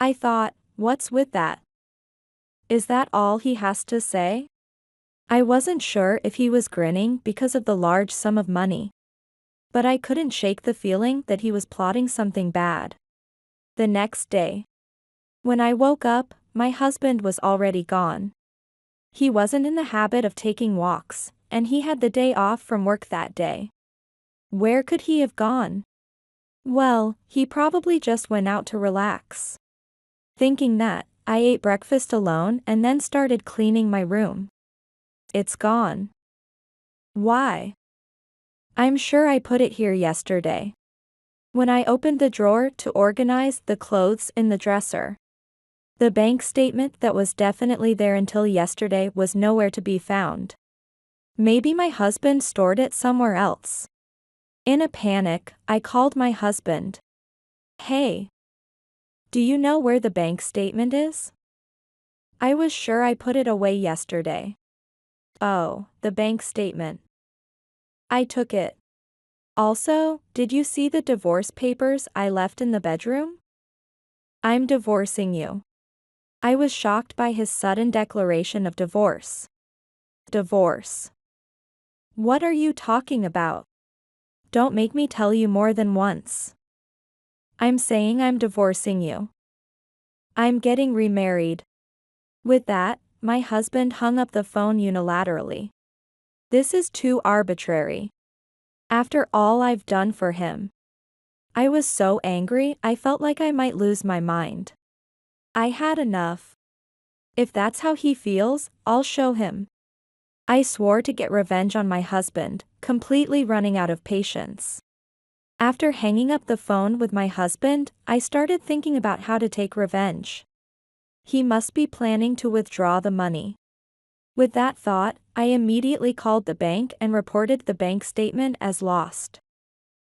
Speaker 4: I thought, what's with that? Is that all he has to say? I wasn't sure if he was grinning because of the large sum of money, but I couldn't shake the feeling that he was plotting something bad. The next day, when I woke up, my husband was already gone. He wasn't in the habit of taking walks, and he had the day off from work that day. Where could he have gone? Well, he probably just went out to relax. Thinking that, I ate breakfast alone and then started cleaning my room. It's gone. Why? I'm sure I put it here yesterday. When I opened the drawer to organize the clothes in the dresser, The bank statement that was definitely there until yesterday was nowhere to be found. Maybe my husband stored it somewhere else. In a panic, I called my husband. Hey, do you know where the bank statement is? I was sure I put it away yesterday. Oh, the bank statement. I took it. Also, did you see the divorce papers I left in the bedroom? I'm divorcing you. I was shocked by his sudden declaration of divorce. Divorce. What are you talking about? Don't make me tell you more than once. I'm saying I'm divorcing you. I'm getting remarried. With that, my husband hung up the phone unilaterally. This is too arbitrary. After all I've done for him. I was so angry I felt like I might lose my mind. I had enough. If that's how he feels, I'll show him. I swore to get revenge on my husband, completely running out of patience. After hanging up the phone with my husband, I started thinking about how to take revenge. He must be planning to withdraw the money. With that thought, I immediately called the bank and reported the bank statement as lost.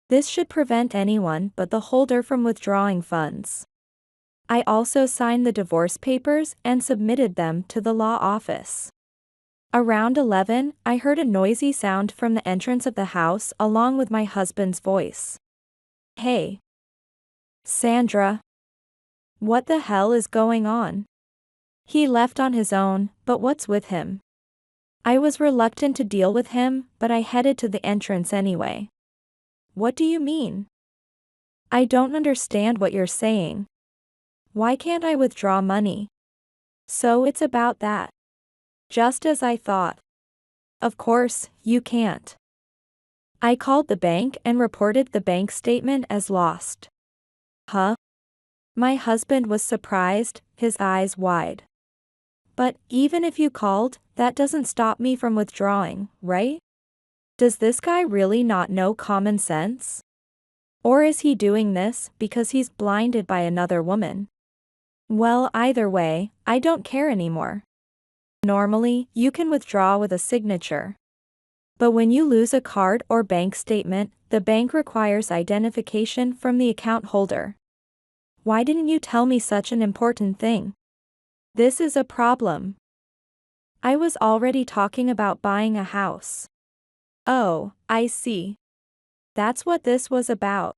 Speaker 4: This should prevent anyone but the holder from withdrawing funds. I also signed the divorce papers and submitted them to the law office. Around 11, I heard a noisy sound from the entrance of the house along with my husband's voice. Hey, Sandra. What the hell is going on? He left on his own, but what's with him? I was reluctant to deal with him, but I headed to the entrance anyway. What do you mean? I don't understand what you're saying. Why can't I withdraw money? So it's about that. Just as I thought. Of course, you can't. I called the bank and reported the bank statement as lost. Huh? My husband was surprised, his eyes wide. But even if you called, that doesn't stop me from withdrawing, right? Does this guy really not know common sense? Or is he doing this because he's blinded by another woman? Well, either way, I don't care anymore. Normally, you can withdraw with a signature. But when you lose a card or bank statement, the bank requires identification from the account holder. Why didn't you tell me such an important thing? This is a problem. I was already talking about buying a house. Oh, I see. That's what this was about.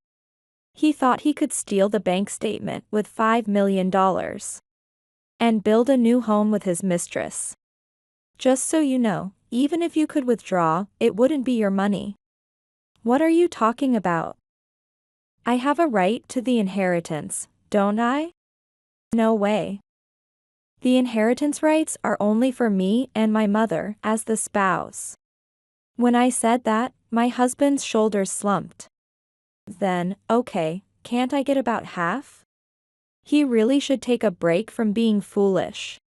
Speaker 4: He thought he could steal the bank statement with $5 million. And build a new home with his mistress. Just so you know, even if you could withdraw, it wouldn't be your money. What are you talking about? I have a right to the inheritance, don't I? No way. The inheritance rights are only for me and my mother as the spouse. When I said that, my husband's shoulders slumped. Then, okay, can't I get about half? He really should take a break from being foolish.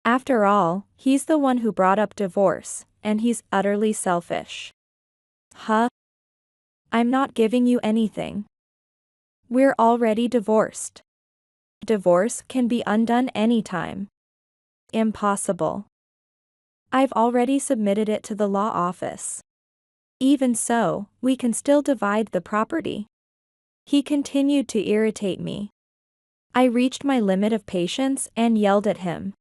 Speaker 4: After all, he's the one who brought up divorce, and he's utterly selfish. Huh? I'm not giving you anything. We're already divorced. Divorce can be undone anytime. Impossible. I've already submitted it to the law office. Even so, we can still divide the property. He continued to irritate me. I reached my limit of patience and yelled at him.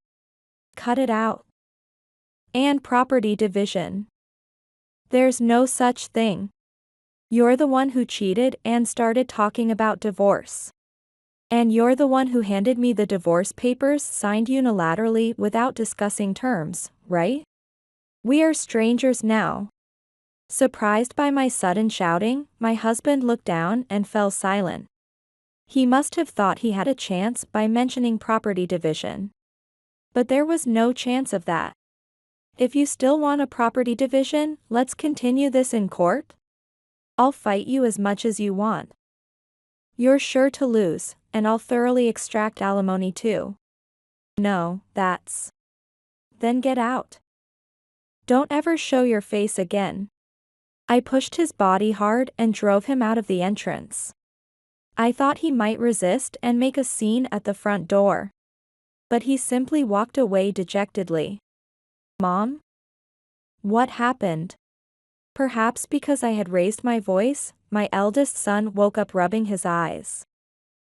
Speaker 4: Cut it out. And property division. There's no such thing. You're the one who cheated and started talking about divorce. And you're the one who handed me the divorce papers signed unilaterally without discussing terms, right? We are strangers now. Surprised by my sudden shouting, my husband looked down and fell silent. He must have thought he had a chance by mentioning property division. But there was no chance of that. If you still want a property division, let's continue this in court. I'll fight you as much as you want. You're sure to lose, and I'll thoroughly extract alimony too. No, that's. Then get out. Don't ever show your face again. I pushed his body hard and drove him out of the entrance. I thought he might resist and make a scene at the front door. But he simply walked away dejectedly. Mom? What happened? Perhaps because I had raised my voice, my eldest son woke up rubbing his eyes.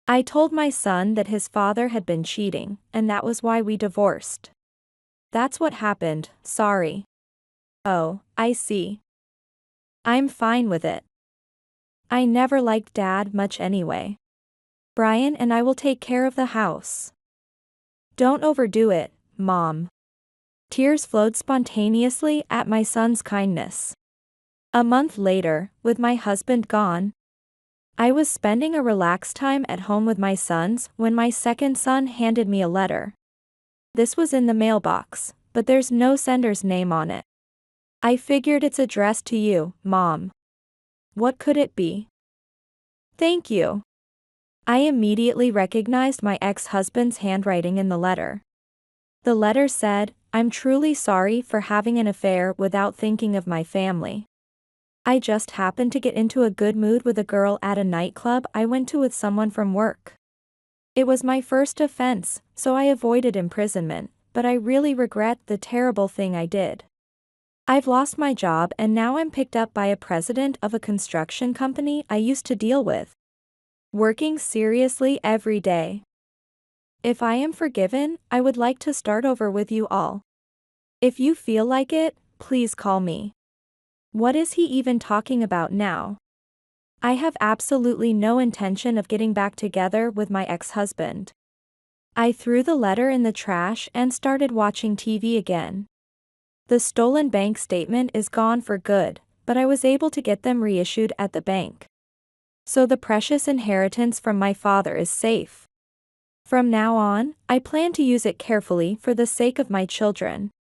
Speaker 4: I told my son that his father had been cheating, and that was why we divorced. That's what happened, sorry. Oh, I see. I'm fine with it. I never liked Dad much anyway. Brian and I will take care of the house. Don't overdo it, Mom. Tears flowed spontaneously at my son's kindness. A month later, with my husband gone, I was spending a relaxed time at home with my sons when my second son handed me a letter. This was in the mailbox, but there's no sender's name on it. I figured it's addressed to you, Mom. What could it be? Thank you. I immediately recognized my ex-husband's handwriting in the letter. The letter said, "I'm truly sorry for having an affair without thinking of my family. I just happened to get into a good mood with a girl at a nightclub I went to with someone from work. It was my first offense, so I avoided imprisonment, but I really regret the terrible thing I did. I've lost my job and now I'm picked up by a president of a construction company I used to deal with. Working seriously every day. If I am forgiven, I would like to start over with you all. If you feel like it, please call me." What is he even talking about now? I have absolutely no intention of getting back together with my ex-husband. I threw the letter in the trash and started watching TV again. The stolen bank statement is gone for good, but I was able to get them reissued at the bank. So the precious inheritance from my father is safe. From now on, I plan to use it carefully for the sake of my children.